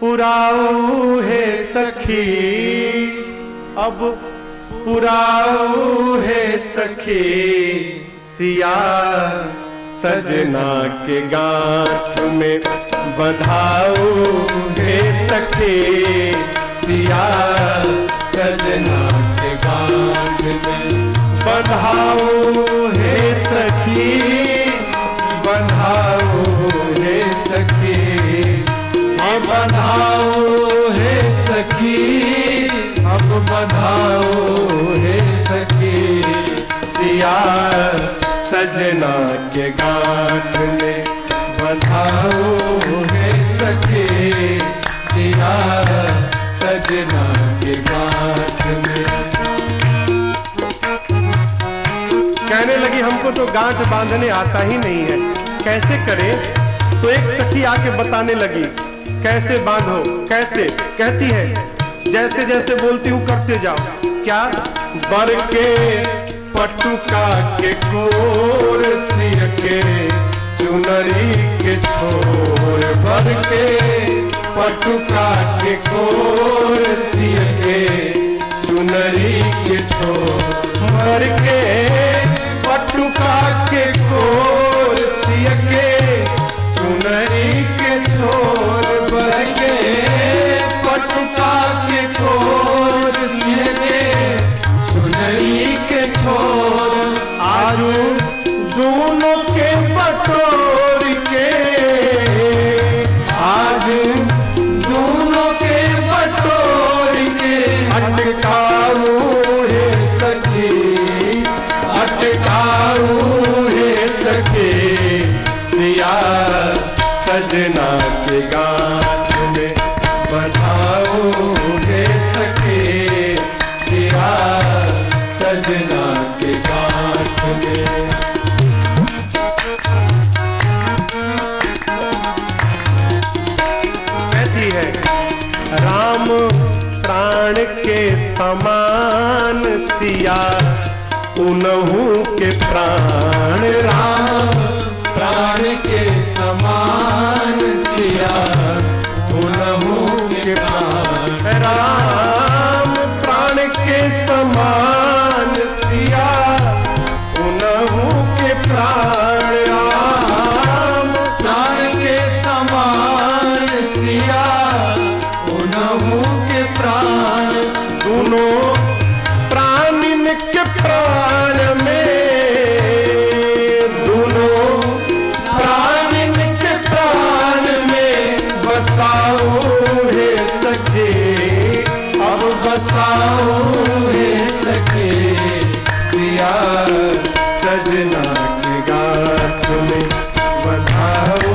पुराऊ है सखी, अब पुराऊ है सखी, सिया सजना के गांठ में बंधाऊ है सखी, सिया सजना के गांठ में बंधाऊ है सखी, बंधाओ है सखी, बंधाओ है सखी, अब बंधाओ है सखी, सिया सजना के गांठ में बंधाओ है सखी, सिया सजना के गांठ में। कहने लगी हमको तो गांठ बांधने आता ही नहीं है, कैसे करें? तो एक सखी आके बताने लगी कैसे बांधो, कैसे? कहती है जैसे जैसे बोलती हूँ करते जाओ। क्या? बर के पटुका के कोर सिर के चुनरी के छोर, बर के पटुका के कोर सिर के चुनरी के छोर, बर के पटुका के कोर सिर के चुनरी के छोर, बर के पटुका के कोर सिर के चुनरी के छोर, आजू दोनों के बटोर के, आज दोनों के बटोर के अटकाऊ है सखी, अटकाऊ है सखी, सिया सजना के गांठ में बंधाओ है सखी, सिया सजना के गांठ में। कहती है राम प्राण के समान सिया उनहु के प्राण, राम प्राण के समान सिया उनहु के प्राण, राम प्राण के समान सिया उनहु के प्राण, राम प्राण के समान सिया उनहु के प्राण, दोनों प्राणिन के प्राण में, दोनों प्राणिन के प्राण में बसाओ है सखी, अब बसाओ है सखी, सिया सजना के गांठ में बंधाओ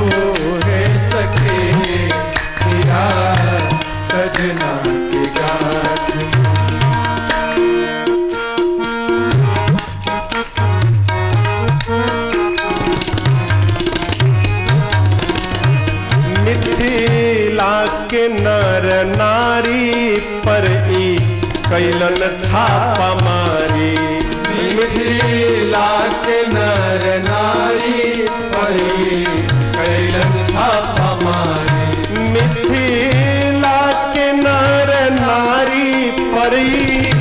है सखी, सिया सजना के गांठ में। मिथिला के नर नारी पर ई कैलन छापा मारी, मिथिला के नर नारी परी कैलन छापा मारी, मिथिला के नर नारी पर ई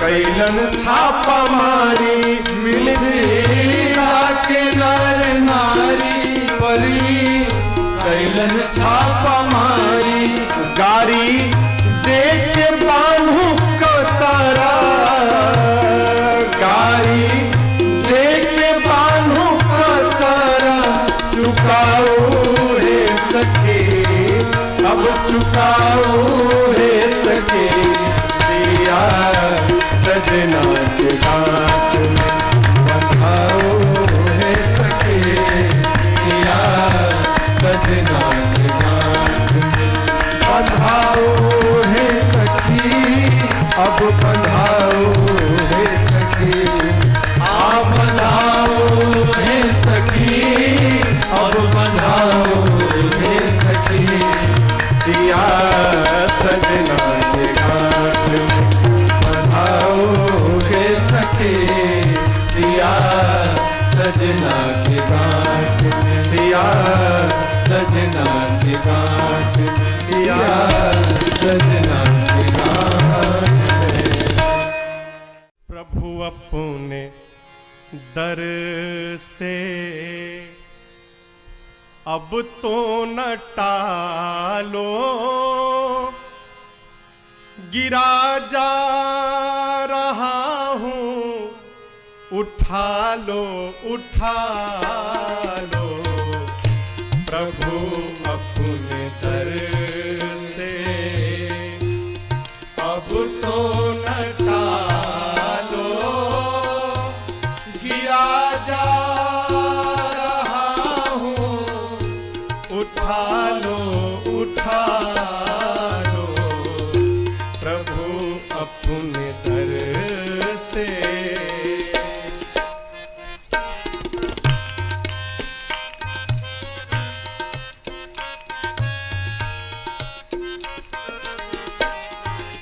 कैलन छापा मारी, मिथिला के नर नारी परी कैलन छापा मारी, गारी देख के बांधू कसारा, गारी देख के बांधू कसारा, चुकाओ है सके, अब चुकाओ है सके, सिया सजना के गांठ सजना प्रभु अपने दर से अब तो न टालो, गिरा जा रहा हूँ, उठा लो उठा लो। प्रभु अपने दर से अब तो न टालो, गिरा जा रहा हूँ, उठा लो उठा लो। प्रभु अपने दर से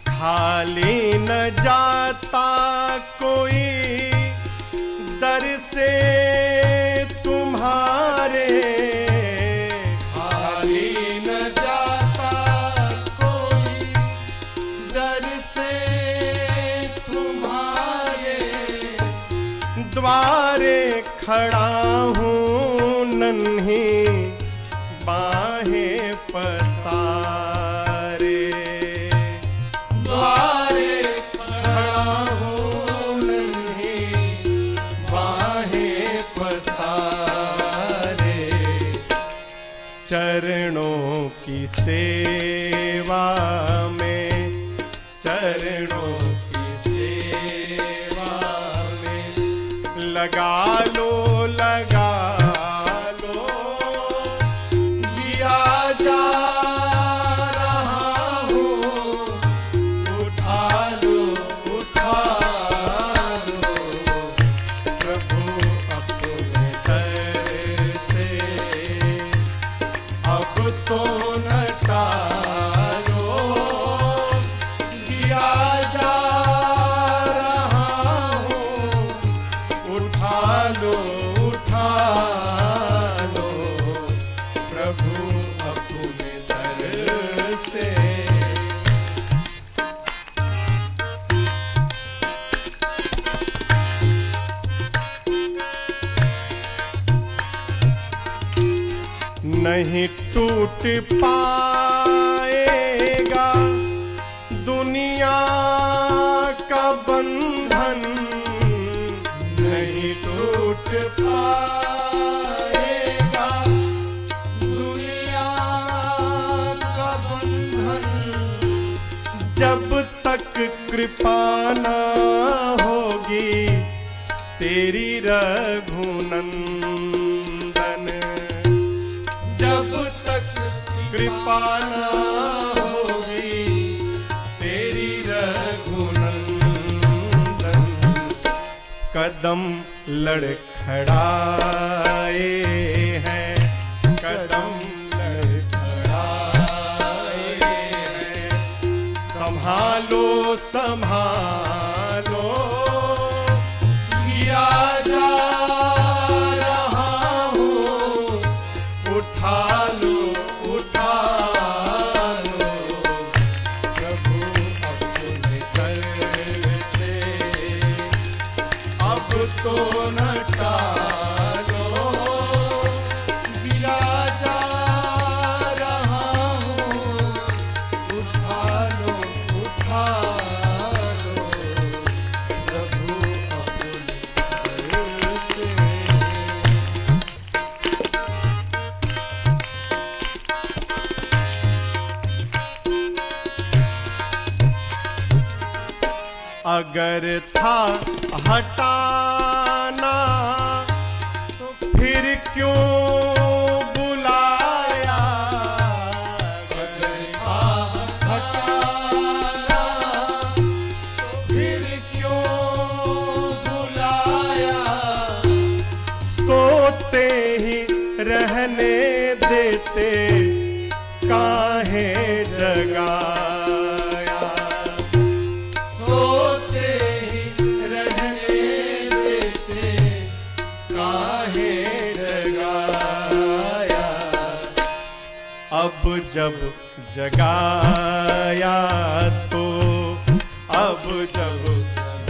खाली न जाता कोई दर से तुम्हारे, खाली न जाता कोई दर से तुम्हारे। द्वारे खड़ा हूँ नन्ही बाहें पसारे, द्वारे खड़ा हूँ नन्ही बाहें पसारे। चरणों की सेवा में, चरणों की सेवा में लगा लो लगा लो। लिया जा रहा हूँ, उठा लो उठा लो। प्रभु अपने दर से अब तो न टालो, लिया जा रहा हूँ, उठा लो उठा लो। प्रभु अपने दर से नहीं टूट पाएगा दुनिया का बंधन, नहीं टूट पाएगा दुनिया का बंधन। जब तक कृपा न होगी तेरी रघुनंदन, जब तक कृपा न होगी तेरी रघुनंदन। कदम लड़खड़ाए हैं, कदम लड़खड़ाए हैं। संभालो संभालो, लिया जा रहा हूँ, उठा लो उठा लो। प्रभु अपने दर से अब तो न टालो, गिरा जा रहा हूँ, उठा लो उठा लो। प्रभु अपने दर से अगर था हटाना तो फिर क्यों बुलाया। अगर था हटाना तो फिर क्यों बुलाया। सोते ही रहने देते काहे जगाया। सोते ही रहने देते काहे जगाया। अब जब जगाया तो, अब जब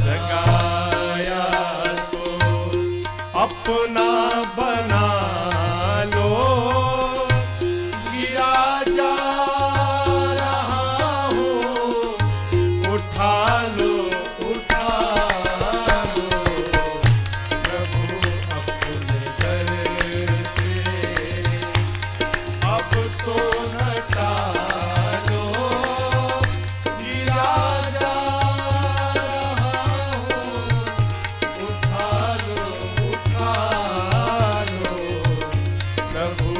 जगाया तो अपना बना लो, गिरा जा रहा हूँ उठा लो, उठा लो प्रभु अपने दर से अब तो हटा लो, गिरा जा रहा हूँ उठा लो, उठा लो प्रभु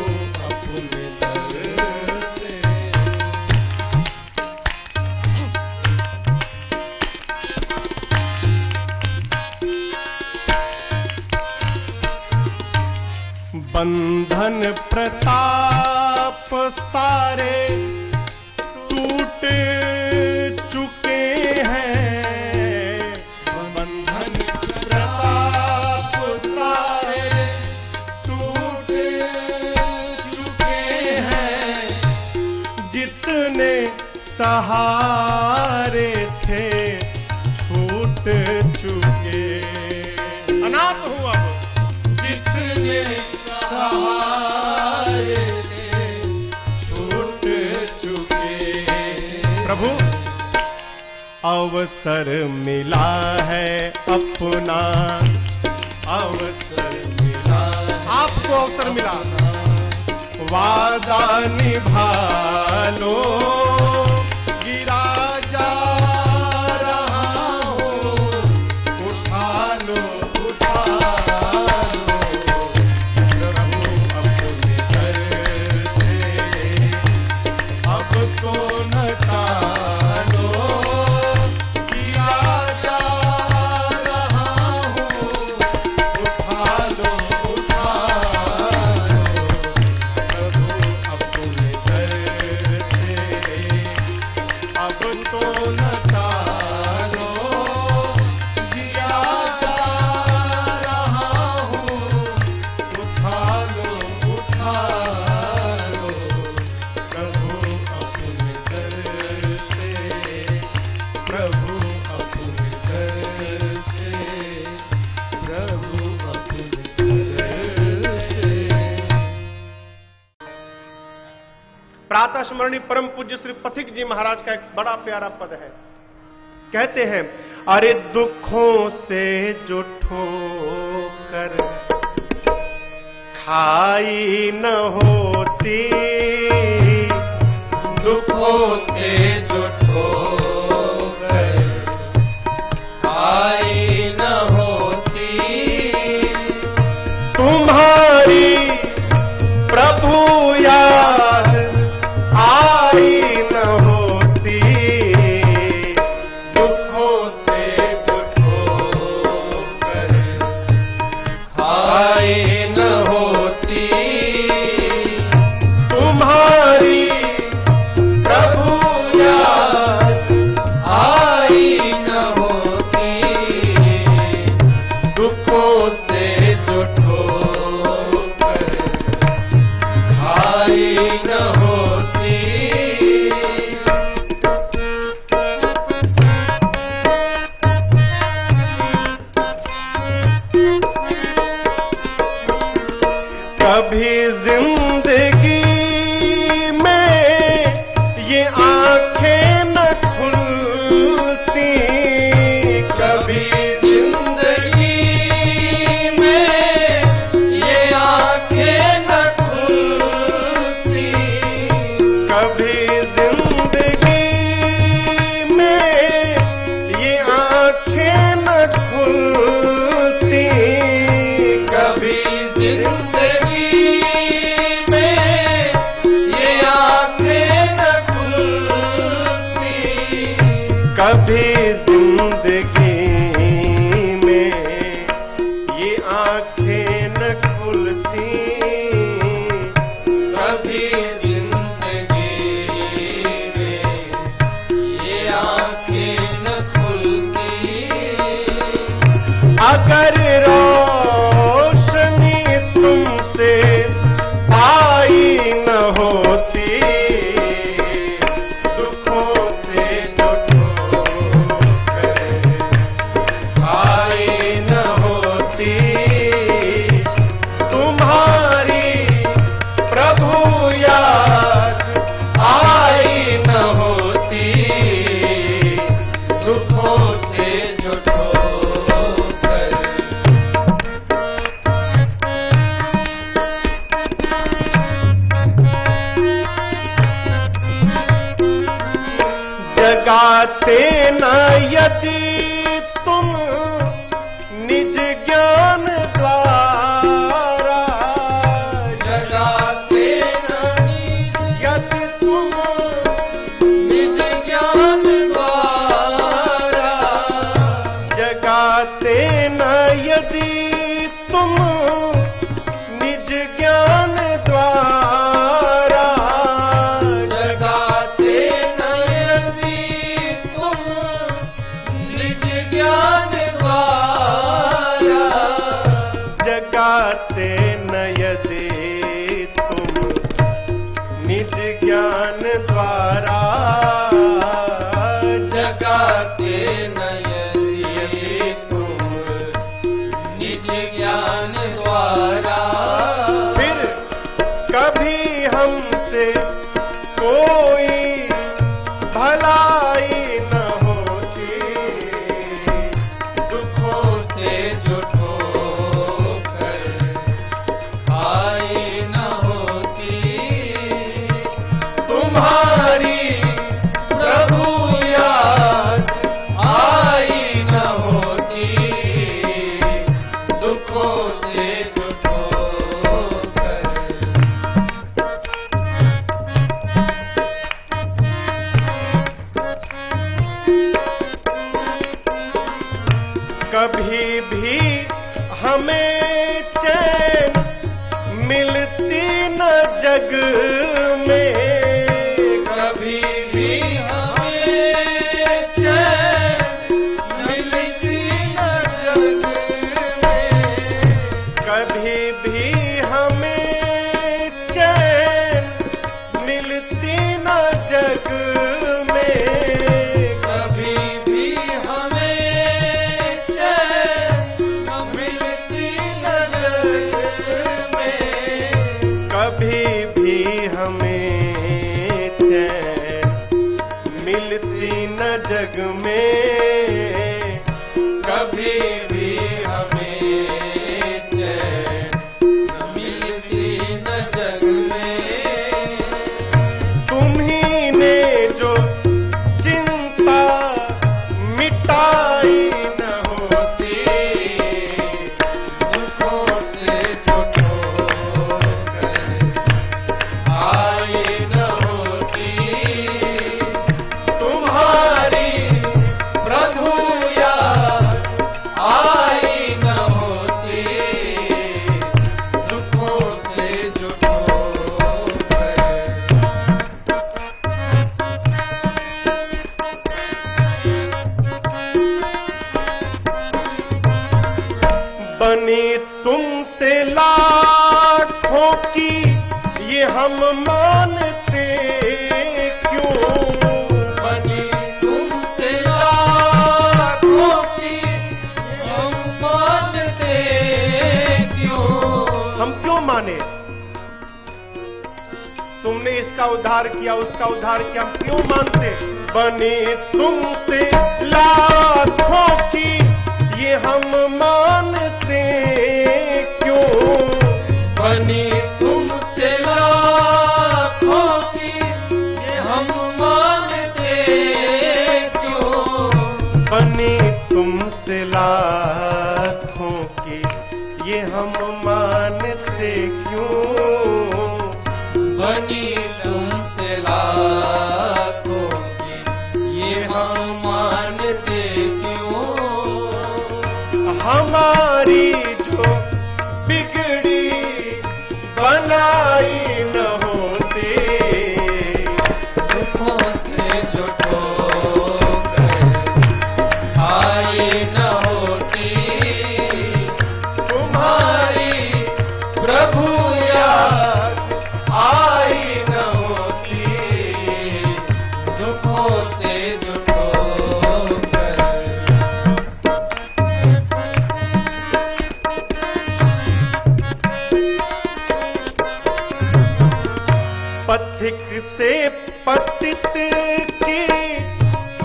अपने दर से। बंधन प्रताप सारे टूट चुके हैं, बंधन प्रताप सारे टूट चुके हैं, जितने सहारे थे छूट चुके, अनाथ हुआ जितने सहारे थे छूट चुके। प्रभु अवसर मिला है अपना, अवसर मिला, आपको अवसर मिला, वादा निभा लो, गिरा जा रहा हूँ उठा लो, उठा लो प्रभु अपने दर से अब तो हटा लो, गिरा जा रहा हूँ उठा लो, उठा लो प्रभु अपने दर से अब तो हटा लो, गिरा जा रहा हूँ उठा लो, उठा लो प्रभु अपने दर से, प्रभु अपने दर से, प्रभु अपने दर से। प्रातः स्मरणीय परम पूज्य श्री पथिक जी महाराज का एक बड़ा प्यारा पद है। कहते हैं, अरे दुखों से जो ठोकर खाई न होती, दुखों से जो ठोकर आई न होती, तुम्हारी प्रभु याद आई न होती, दुखों से जो ठोकर आई न होती, तुम्हारी प्रभु याद आई न होती, दुखों से जो ठोकर आई न होती। कभी जिंदगी में ये आंखें न खुलती, कभी जिंदगी में ये आंखें न खुलती, कभी जिंदगी में ये आंखें न खुलती, कभी जिंदगी में ये आंखें न खुलती, कभी जिंदगी में ये आंखें न खुलती, कभी जिंदगी में ये आंखें न खुलती, अगर रोशनी तुमसे आई न होती, जगाते न यदि तुम निज ज्ञान द्वारा, जगाते न यदि तुम निज ज्ञान द्वारा, जगाते न यदि तुम निज ज्ञान द्वारा, जगाते न यदि तुम निज ज्ञान द्वारा, जगाते न यदि तुम निज ज्ञान द्वारा, जगाते न यदि तुम निज ज्ञान द्वारा, फिर कभी हमसे कोई भलाई न होती, दुखों से जो ठोकर आई न होती, तुम्हारी प्रभु याद आई न होती, दुखों से जो ठोकर कभी भी हमें चैन मिलती न जग में, कभी भी हमें चैन मिलती न जग में, कभी भी हमें चैन मिलती न जग में, कभी भी हमें चैन मिलती न जग में, कभी भी हमें चैन मिलती न जग में, कभी भी हमें चैन मिलती न जग में, तुम्ही ने जो चिंता मिटाई न होती, दुखों से जो ठोकर आई न होती, तुम्हारी प्रभु याद आई न होती, दुखों से जो ठोकर बनी तुमसे लाखों की ये हम मानते क्यों, बनी तुमसे लाखों की हम मानते क्यों, हम क्यों माने? तुमने इसका उद्धार किया, उसका उद्धार किया, हम क्यों मानते? बनी तुमसे लाखों की ये हम मानते क्यों, बनी तुमसे लाखों की ये हम मानते क्यों, बनी तुमसे लाखों की ये हम मानते क्यों, बनी तुमसे लाखों की ये हम मानते क्यों, हमारी जो बिगड़ी बनाई न होती, दुखों से जो ठोकर आई न होती, तुम्हारी प्रभु याद आई न होती, दुखों से जो ठोकर पथिक से पतित की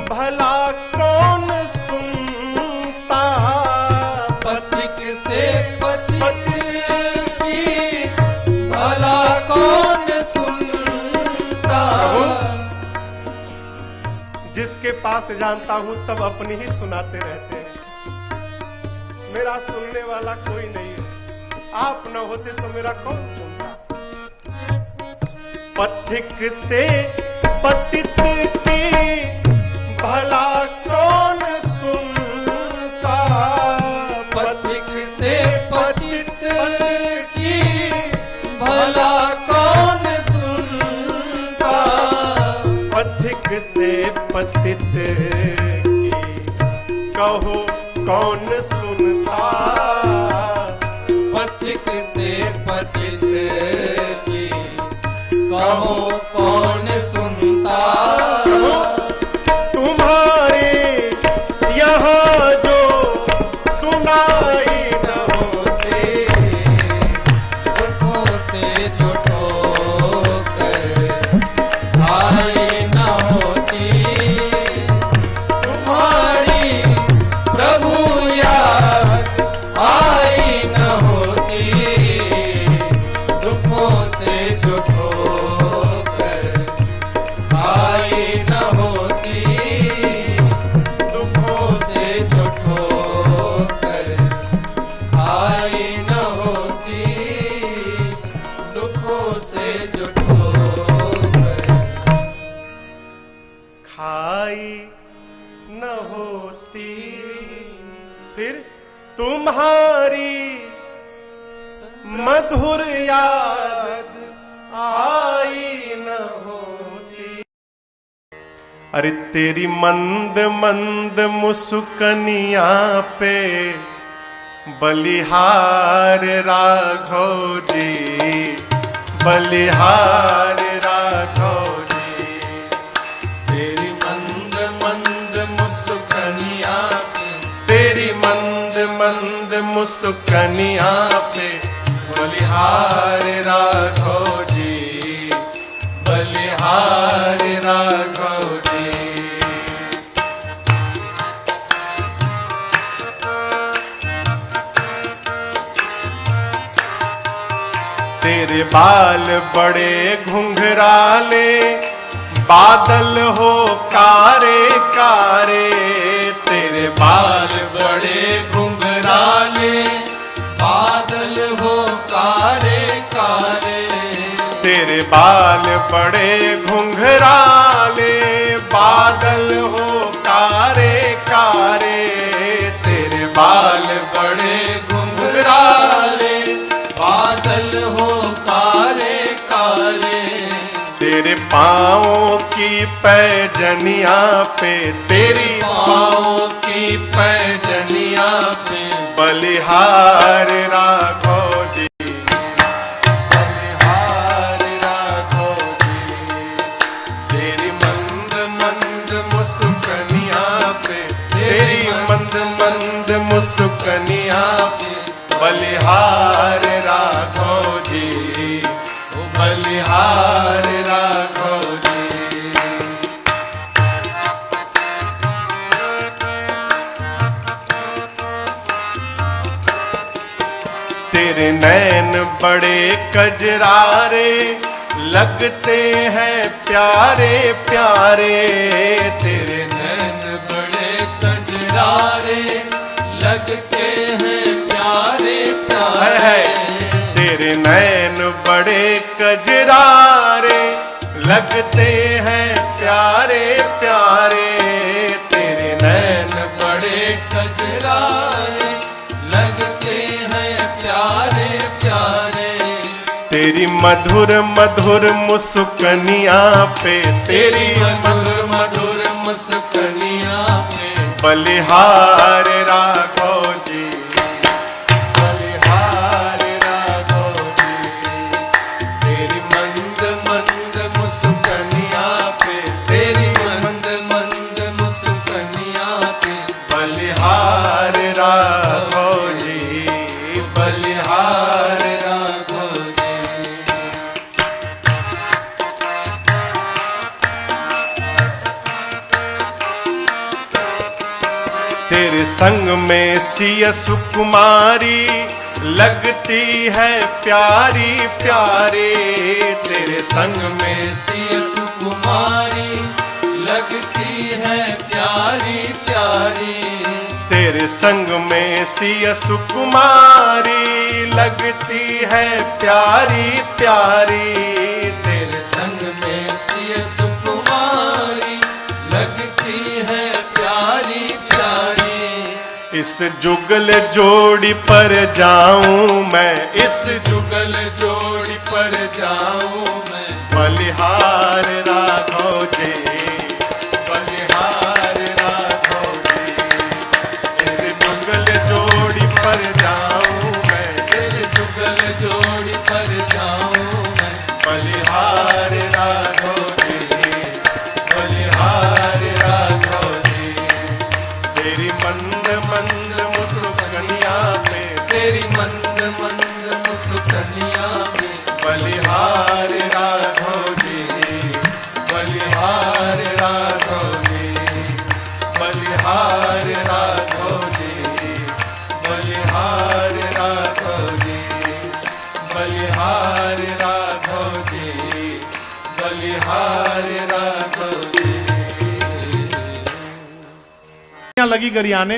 भला कौन सुनता, पथिक से पतित की भला कौन सुनता, जिसके जिनके पास जानता हूं सब अपनी ही सुनाते रहते हैं। मेरा सुनने वाला कोई नहीं है। आप न होते तो मेरा कौन सुनता। पथिक से पतित की भला कौन सुनता। पथिक से पतित की भला कौन सुनता। पथिक से पतित की कहो कौन सुनता। पथिक से पतित की कहो कौन सुनता। तुम्हारे यहाँ जो सुनाई न होती। दुखों से जो ठोकर आई न होती। तुम्हारी प्रभु याद आई न होती। दुखों से जो ठोकर आई न होती। दुखों से जो ठोकर आई न होती। दुखों से जो ठोकर खाई न होती। फिर तुम्हारी मधुर याद आई न होती। अरे तेरी मंद मंद मुस्कनिया पे बलिहार राघव जी। बलिहार राघव जी। तेरी मंद मंद मुस्कनिया पे। तेरी मंद मंद मुस्कनिया पे बलिहार राघव जी। बलिहार राघव जी। तेरे बाल बड़े घुंघराले बादल हो कारे कारे। तेरे बाल बड़े घुंघराले बादल हो कारे कारे। तेरे बाल बड़े घुंघराले बादल हो कारे कारे। तेरे बाल बड़े घुंघराले बादल हो कारे कारे। तेरे पाँवों की पैजनिया पे। तेरी पाँवों की पैजनिया पे बलिहार राघव जी। बलिहार राघव जी। तेरी मंद मंद मुस्कनिया पे। तेरी मंद मंद मुस्कनिया पे बलिहार राघव जी। बलिहार राघव जी। तेरे नैन बड़े कजरारे लगते हैं प्यारे प्यारे। तेरे नैन बड़े कजरारे लगते हैं प्यारे प्यारे। तेरे नैन बड़े कजरारे लगते हैं प्यारे प्यारे। तेरे नैन बड़े कजरारे लगते हैं प्यारे प्यारे। तेरी मधुर मधुर मुस्कनिया पे। तेरी मधुर मधुर मुस्कनिया पे बलिहार राघव जी। बलिहार राघव जी। तेरी मंद मंद मुस्कनिया पे। तेरी मंद मंद मुस्कनिया पे बलिहार राघव जी। बलिहार राघव जी। तेरे संग में सिया सुकुमारी लगती है प्यारी प्यारी। तेरे संग में में सिया सुकुमारी लगती है तेरे संग में सिया सुकुमारी लगती है प्यारी प्यारी। तेरे संग में सिया सुकुमारी लगती है प्यारी प्यारी। इस जुगल जोड़ी पर जाऊं मैं, इस जुगल जोड़ी पर जाऊं मैं, बलिहार राघव जी, बलिहार राघव जी। इस जुगल जोड़ी पर जाऊं मैं, इस जुगल जोड़ी पर जाऊं मैं, बलिहार राघव जी, बलिहार राघव जी। तेरी मंद मंद मुस्कुनिया में, तेरी मंद मंद मुस्कुनिया में, बलिहार राघव जी, बलिहार राघव जी, बलिहार राघव जी, बलिहार राघव जी, बलिहार राघव जी, बलिहार राघव जी। लगी गरियाने।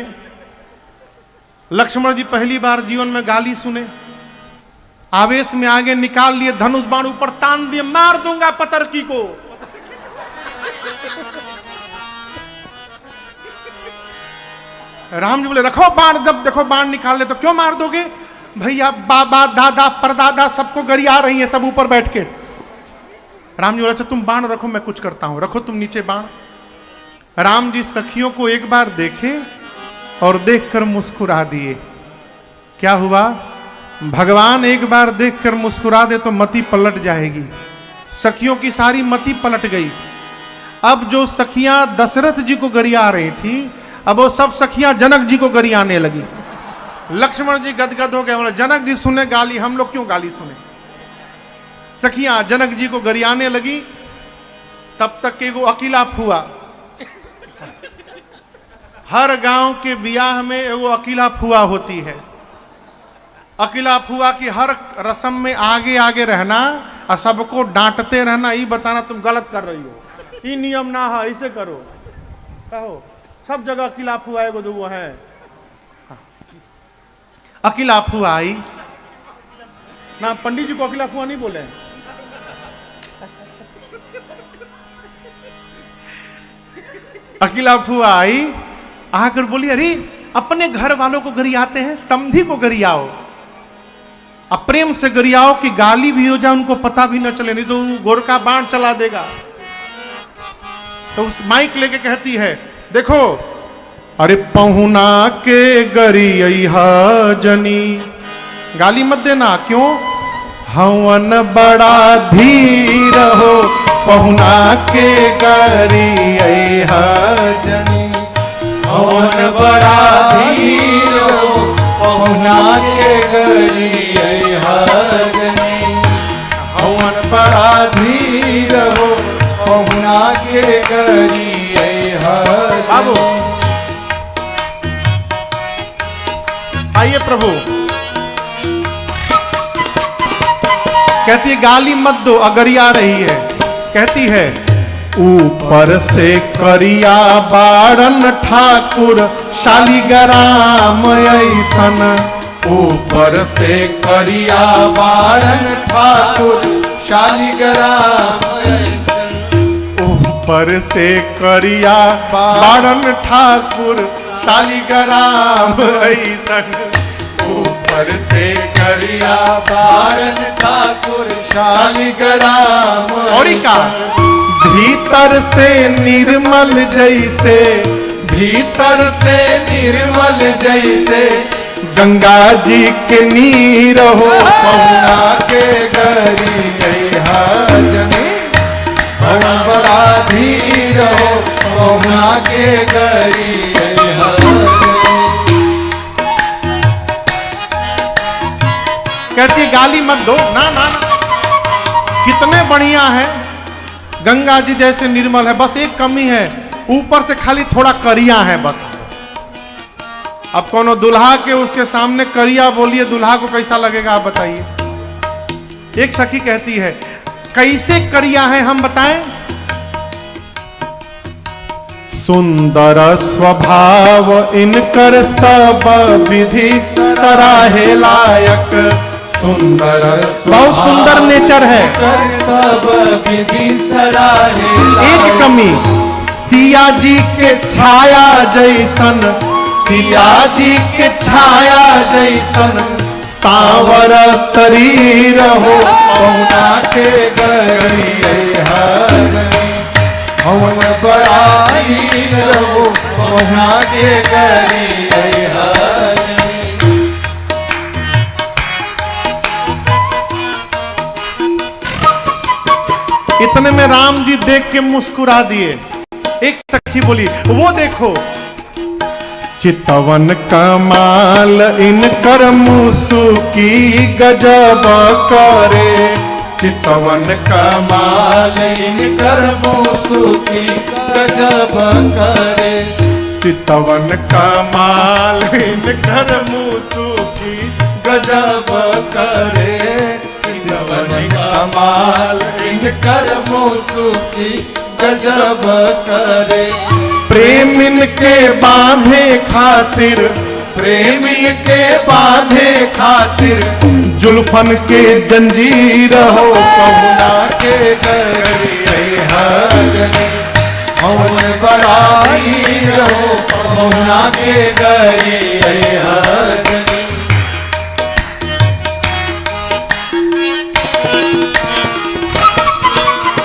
लक्ष्मण जी पहली बार जीवन में गाली सुने, आवेश में आगे निकाल लिए धनुष बाण, ऊपर तान दिए, मार दूंगा पतरकी को। राम जी बोले रखो बाण, जब देखो बाण निकाल ले तो क्यों मार दोगे भैया, बाबा दादा परदादा सबको गरिया रही है सब ऊपर बैठ के। राम जी बोले अच्छा तुम बाण रखो, मैं कुछ करता हूं, रखो तुम नीचे बाण। राम जी सखियों को एक बार देखे और देखकर मुस्कुरा दिए। क्या हुआ, भगवान एक बार देखकर मुस्कुरा दे तो मति पलट जाएगी। सखियों की सारी मति पलट गई। अब जो सखियां दशरथ जी को गरिया रही थी, अब वो सब सखियां जनक जी को गरियाने लगी। लक्ष्मण जी गदगद हो गए, बोले जनक जी सुने गाली, हम लोग क्यों गाली सुने। सखियां जनक जी को गरियाने लगी। तब तक के वो अकेला फुआ, हर गांव के बियाह में एगो अकेला फुआ होती है। अकेला फुआ की हर रस्म में आगे आगे रहना और सबको डांटते रहना, ये बताना तुम गलत कर रही हो, ये नियम ना है, इसे करो। कहो सब जगह अकेला फुआ एगो दूगो है। अकेला फुआ आई ना, पंडित जी को अकेला फुआ नहीं बोले। अकेला फुआ आई, आकर बोली अरे अपने घर वालों को गरियाते हैं, समधी को गरियाओ, अब प्रेम से गरियाओ कि गाली भी हो जाए उनको पता भी न चले, नहीं तो गोरका बाण चला देगा। तो उस माइक लेके कहती है देखो, अरे पहुना के गरिया जनी, गाली मत देना, क्यों, हवन बड़ा धीर हो, पहुना के गरिया जनी, हवन बड़ा धीर हो, पहुना के गरिया जनी, हवन बड़ा धीर हो, पहुना के गरिया बाबू आइए प्रभु। कहती है गाली मत दो, अगरिया रही है। कहती है ऊपर से करिया बारन ठाकुर शालिग्राम ऐसन, ऊपर से करिया बारन ठाकुर शालिग्राम ऐसन, ऊपर से करिया बारन ठाकुर शालिग्राम ऐसन, ऊपर से करिया बारन ठाकुर शालिग्राम और का भीतर से निर्मल जैसे, भीतर से निर्मल जैसे, गंगा जी के नीर हो, पहुना के गरिया जनी, हवन बड़ा धीर हो, पहुना के गरिया जनी। कहती गाली मत दो, ना ना ना, कितने बढ़िया है, गंगा जी जैसे निर्मल है, बस एक कमी है, ऊपर से खाली थोड़ा करिया है बस। अब कोनो दुल्हा के उसके सामने करिया बोलिए, दुल्हा को कैसा लगेगा आप बताइए। एक सखी कहती है कैसे करिया है हम बताएं, सुंदर स्वभाव इनकर सब विधि सराहे लायक। सुंदर बहुत सुंदर नेचर है। कर सब विधि सराहे एक कमी, सिया जी के छाया जैसन, सिया जी के छाया जैसन सांवर शरीर हो। पहुना के गई हवन बड़ाई रहो, पहुना के गई इतने में राम जी देख के मुस्कुरा दिए। एक सखी बोली, वो देखो चितवन कमाल इनकर मुसुकी गजब करे। चितवन कमाल इनकर मुसुकी गजब करे। चितवन कमाल इनकर मुसुकी गजब करे। चितवन कमाल इनकर मुसुकी गजब करे। प्रेमिन के बांधे खातिर, प्रेमिन के बांधे खातिर जुल्फन के जंजीर हो। पहुना के गई हजनी हवन बड़ाई रहो, पहुना के गई हजनी।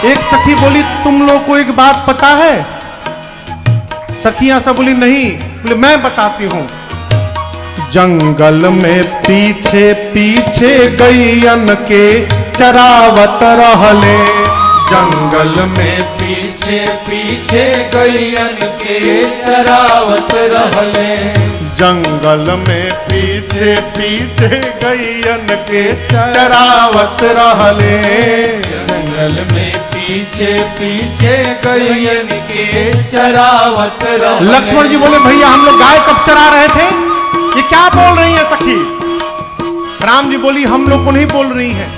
एक सखी बोली, तुम लोग को एक बात पता है? सखियां सब बोली, नहीं। बोले, मैं बताती हूं। जंगल में पीछे पीछे गैयन के चरावत रहले। जंगल में पीछे पीछे गैयन के चरावत रहले। जंगल में पीछे पीछे गैयन के चरावत रहले। जंगल में पीछे पीछे गैयन के चरावत रहले। लक्ष्मण जी बोले, भैया हम लोग गाय कब चरा रहे थे? ये क्या बोल रही है सखी? राम जी बोली, हम लोग को नहीं बोल रही है।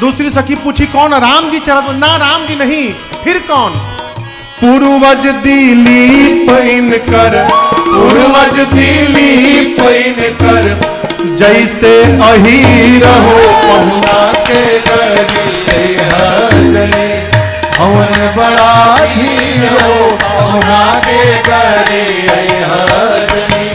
दूसरी सखी पूछी, कौन? राम जी चरा? ना राम जी नहीं, फिर कौन? पूर्वज दिलीप इनकर, पूर्वज दिलीप इनकर जैसे अहीर हो। पहुना के गई हजनी हवन बड़ाई रहो, पहुना के गई हजनी।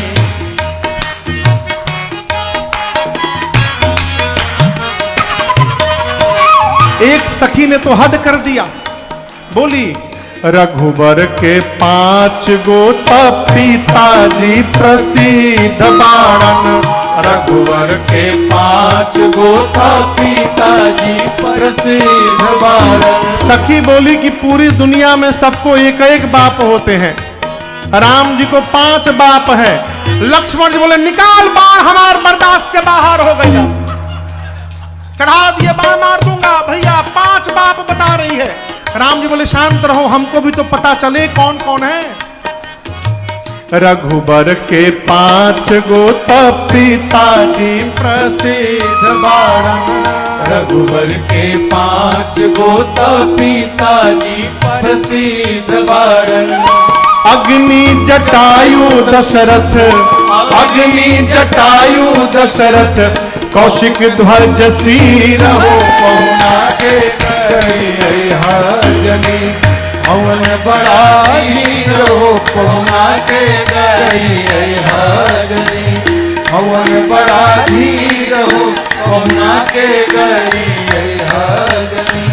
एक सखी ने तो हद कर दिया। बोली, रघुबर के 5 गो पिताजी प्रसिद्ध बाणन। रघुवर के 5 गो पिताजी प्रसिद्ध बाणन। सखी बोली कि पूरी दुनिया में सबको एक एक बाप होते हैं, राम जी को 5 बाप है। लक्ष्मण जी बोले, निकाल बाण, हमार बर्दाश्त के बाहर हो गया। चढ़ा दिए बाण, मार दूंगा। भैया 5 बाप बता रही है। राम जी बोले, शांत रहो, हमको भी तो पता चले कौन कौन है। रघुबर के 5 गो पिताजी प्रसिद्ध बाणन। रघुवर के 5 गो पिताजी प्रसिद्ध बाणन। अग्नि जटायु दशरथ, अग्नि जटायु दशरथ कौशिक ध्वज सिर हो। पहुना के गई हजनी हवन बड़ाई रहो, पहुना के गई हजनी हवन बड़ाई रहो, पहुना के गई हजनी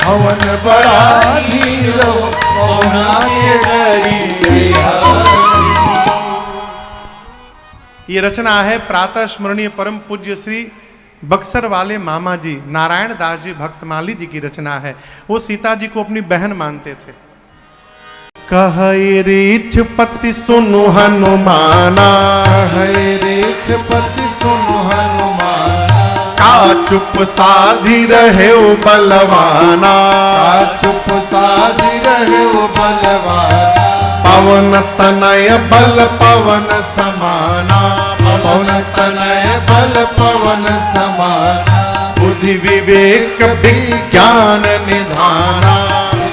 हवन बड़ाई रहो, पहुना के गई हजनी। ये रचना है प्रातः स्मरणीय परम पूज्य श्री बक्सर वाले मामा जी नारायण दास जी भक्तमाली जी की रचना है। वो सीता जी को अपनी बहन मानते थे। कहे रीछ पति सुनु हनुमाना, कहे रीछ पति सुनु हनुमाना। का चुप साधी रहे ओ बलवाना, का चुप साधी रहे ओ बलवाना। पवन तनय बल पवन समाना, पवन तनय बल पवन समाना। बुद्धि विवेक विज्ञान निधाना,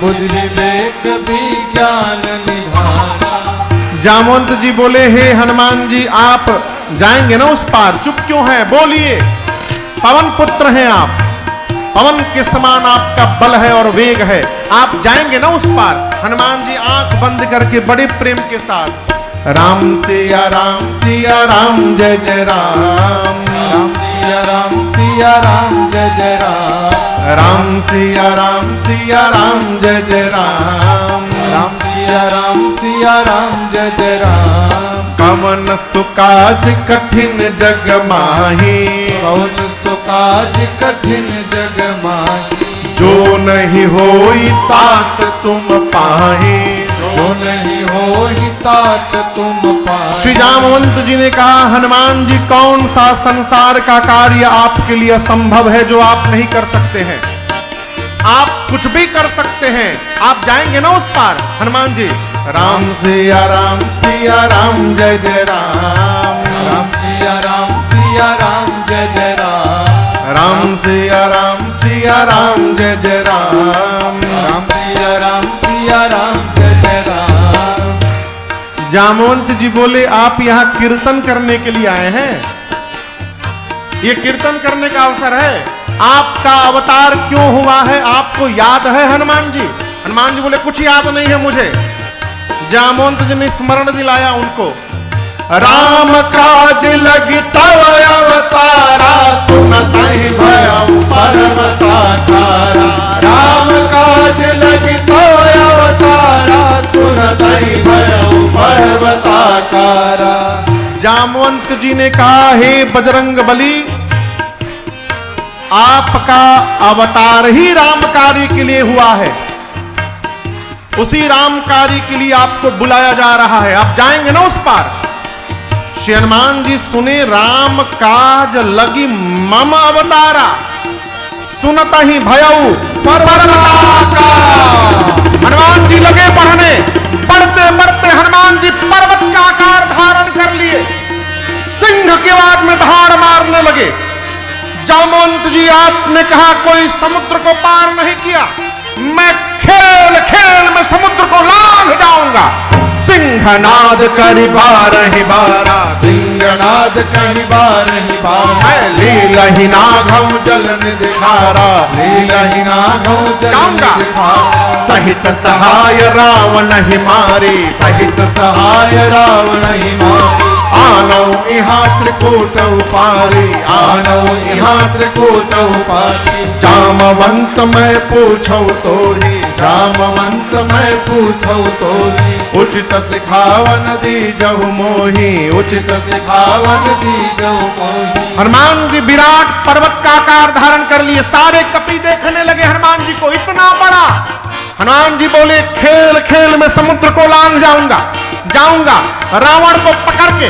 बुद्धि विवेक विज्ञान निधाना। जामवंत जी बोले, हे हनुमान जी, आप जाएंगे ना उस पार, चुप क्यों हैं, बोलिए। पवन पुत्र हैं आप, पवन के समान आपका बल है और वेग है, आप जाएंगे ना उस पार। हनुमान जी आंख बंद करके बड़े प्रेम के साथ, राम सिया राम जय जय राम, राम सिया राम जय जय राम, राम सिया राम जय जय राम, राम सिया राम जय जय राम। कवन सुकाज कठिन जग माही, कौन सुकाज कठिन जग माही, जो नहीं होई तात तुम पाही, जो नहीं होई तात तुम पाए। श्री जामवंत जी ने कहा, हनुमान जी, कौन सा संसार का कार्य आपके लिए असंभव है जो आप नहीं कर सकते हैं? आप कुछ भी कर सकते हैं, आप जाएंगे ना उस पार। हनुमान जी, राम सिया राम जय जय राम, राम सिया राम जय जय राम, राम सिया राम जय जय राम, राम सिया राम जय जय राम। जामवंत जी बोले, आप यहाँ कीर्तन करने के लिए आए हैं? ये कीर्तन करने का अवसर है, आपका अवतार क्यों हुआ है आपको याद है हनुमान जी? हनुमान जी बोले, कुछ याद नहीं है मुझे। जामवंत जी ने स्मरण दिलाया उनको, राम काज लगी तव अवतारा, सुनत ही भयउ पर्वताकारा, राम काज लगी तव अवतारा, सुनत ही भयउ पर्वताकारा। जामवंत जी ने कहा, हे बजरंग बली, आपका अवतार ही राम कार्य के लिए हुआ है, उसी राम कार्य के लिए आपको बुलाया जा रहा है, आप जाएंगे ना उस पार। श्री हनुमान जी सुने, राम काज लगी मम अवतारा, सुनत ही भयउ पर्वताकारा। हनुमान जी लगे बढ़ने, बढ़ते बढ़ते हनुमान जी पर्वत का आकार धारण कर लिए, सिंह के बाद में धाड़ मारने लगे। जामवंत जी, आपने कहा कोई समुद्र को पार नहीं किया, मैं खेल खेल में समुद्र को लांघ जाऊंगा। सिंहनाद करि बारहि बारा, सिंहनाद कहि बारहि बारा, लीलहि नाघउ जलन दिखारा, लीलहि नाघउ जलन दिखारा। सहित सहाय रावण ही मारी, सहित सहाय रावण ही मारी, आनौ इहाँ त्रिकूट उपारी, आनौ इहाँ त्रिकूट उपारी। जामवंत मैं पूछौ तोरी, जामवंत मैं पूछौ तोरी, उचित सिखावन दीजहु मोही, उचित सिखावन दीजहु मोही। हनुमान जी विराट पर्वत का आकार धारण कर लिए, सारे कपि देखने लगे हनुमान जी को, इतना बड़ा। हनुमान जी बोले, खेल खेल में समुद्र को लांघ जाऊंगा, रावण को पकड़ के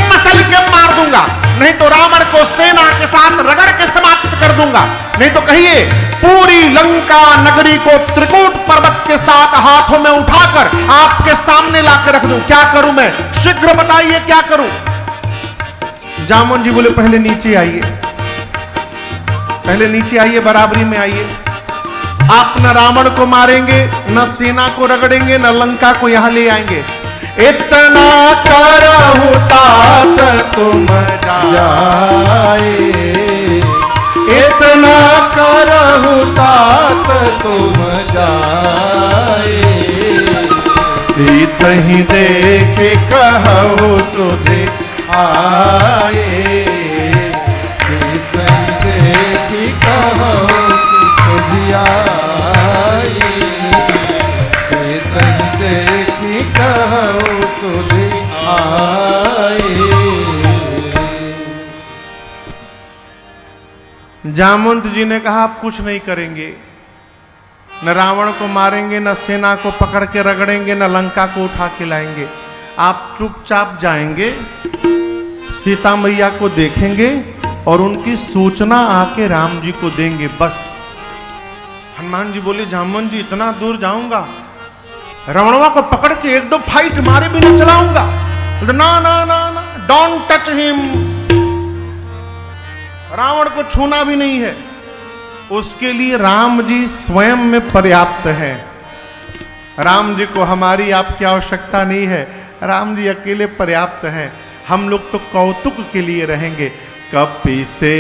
मसल के मार दूंगा, नहीं तो रावण को सेना के साथ रगड़ के समाप्त कर दूंगा, नहीं तो कहिए पूरी लंका नगरी को त्रिकूट पर्वत के साथ हाथों में उठाकर आपके सामने लाकर रख दूं। क्या करूं मैं, शीघ्र बताइए क्या करूं? जामवंत जी बोले, पहले नीचे आइए, पहले नीचे आइए, बराबरी में आइए। आप न रावण को मारेंगे, न सेना को रगड़ेंगे, न लंका को यहां ले आएंगे। इतना करहु तात तुम जाए, इतना करहु तात तुम जाए। सीत ही देखे कहु सुधि आए, सीत ही देखी कहु सुधि आए, सीत ही देखी कहु सुधि आए। जामवंत जी ने कहा, आप कुछ नहीं करेंगे, न रावण को मारेंगे, न सेना को पकड़ के रगड़ेंगे, न लंका को उठा के लाएंगे। आप चुपचाप जाएंगे, सीता मैया को देखेंगे और उनकी सूचना आके राम जी को देंगे, बस। हनुमान जी बोले, जामवंत जी, इतना दूर जाऊंगा, रावणवा को पकड़ के एक दो फाइट मारे भी नहीं चलाऊंगा। ना ना ना ना, डोंट टच हिम, रावण को छूना भी नहीं है। उसके लिए राम जी स्वयं में पर्याप्त हैं। राम जी को हमारी आपकी आवश्यकता नहीं है। राम जी अकेले पर्याप्त हैं, हम लोग तो कौतुक के लिए रहेंगे। कपि से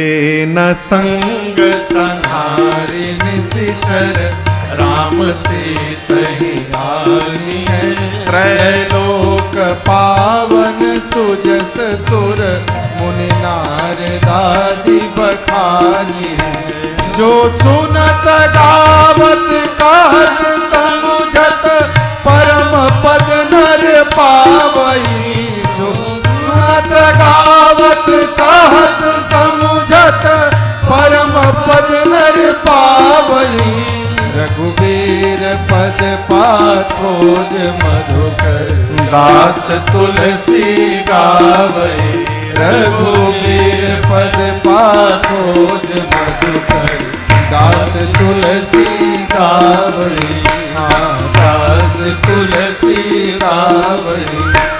न संग संहारि निशिचर राम सीत ही आनी है। त्रैलोक पावन सुजस सुर मुनि नारदादि बखानी है। जो सुनत गावत कहत समुझत परम पद नर पावई। जो सुनत गावत कहत समुझत परम पद नर पावई। रघुवीर पद पाथोज मधुकर दास तुलसी गावई। रघुवीर पद पाथोज मधुकर दास तुलसी गावई। हाँ दास तुलसी गावई।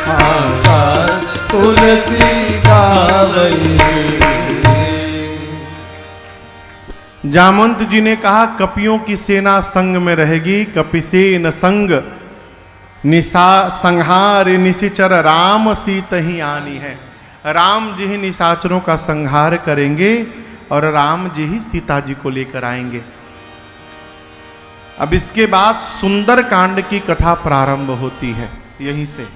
हाँ दास तुलसी गावई। जामवंत जी ने कहा कपियों की सेना संग में रहेगी। कपिसेन संग निशा संहार निशिचर राम सीत ही आनी है। राम जी ही निशाचरों का संहार करेंगे और राम जी ही सीता जी को लेकर आएंगे। अब इसके बाद सुंदर कांड की कथा प्रारंभ होती है यहीं से।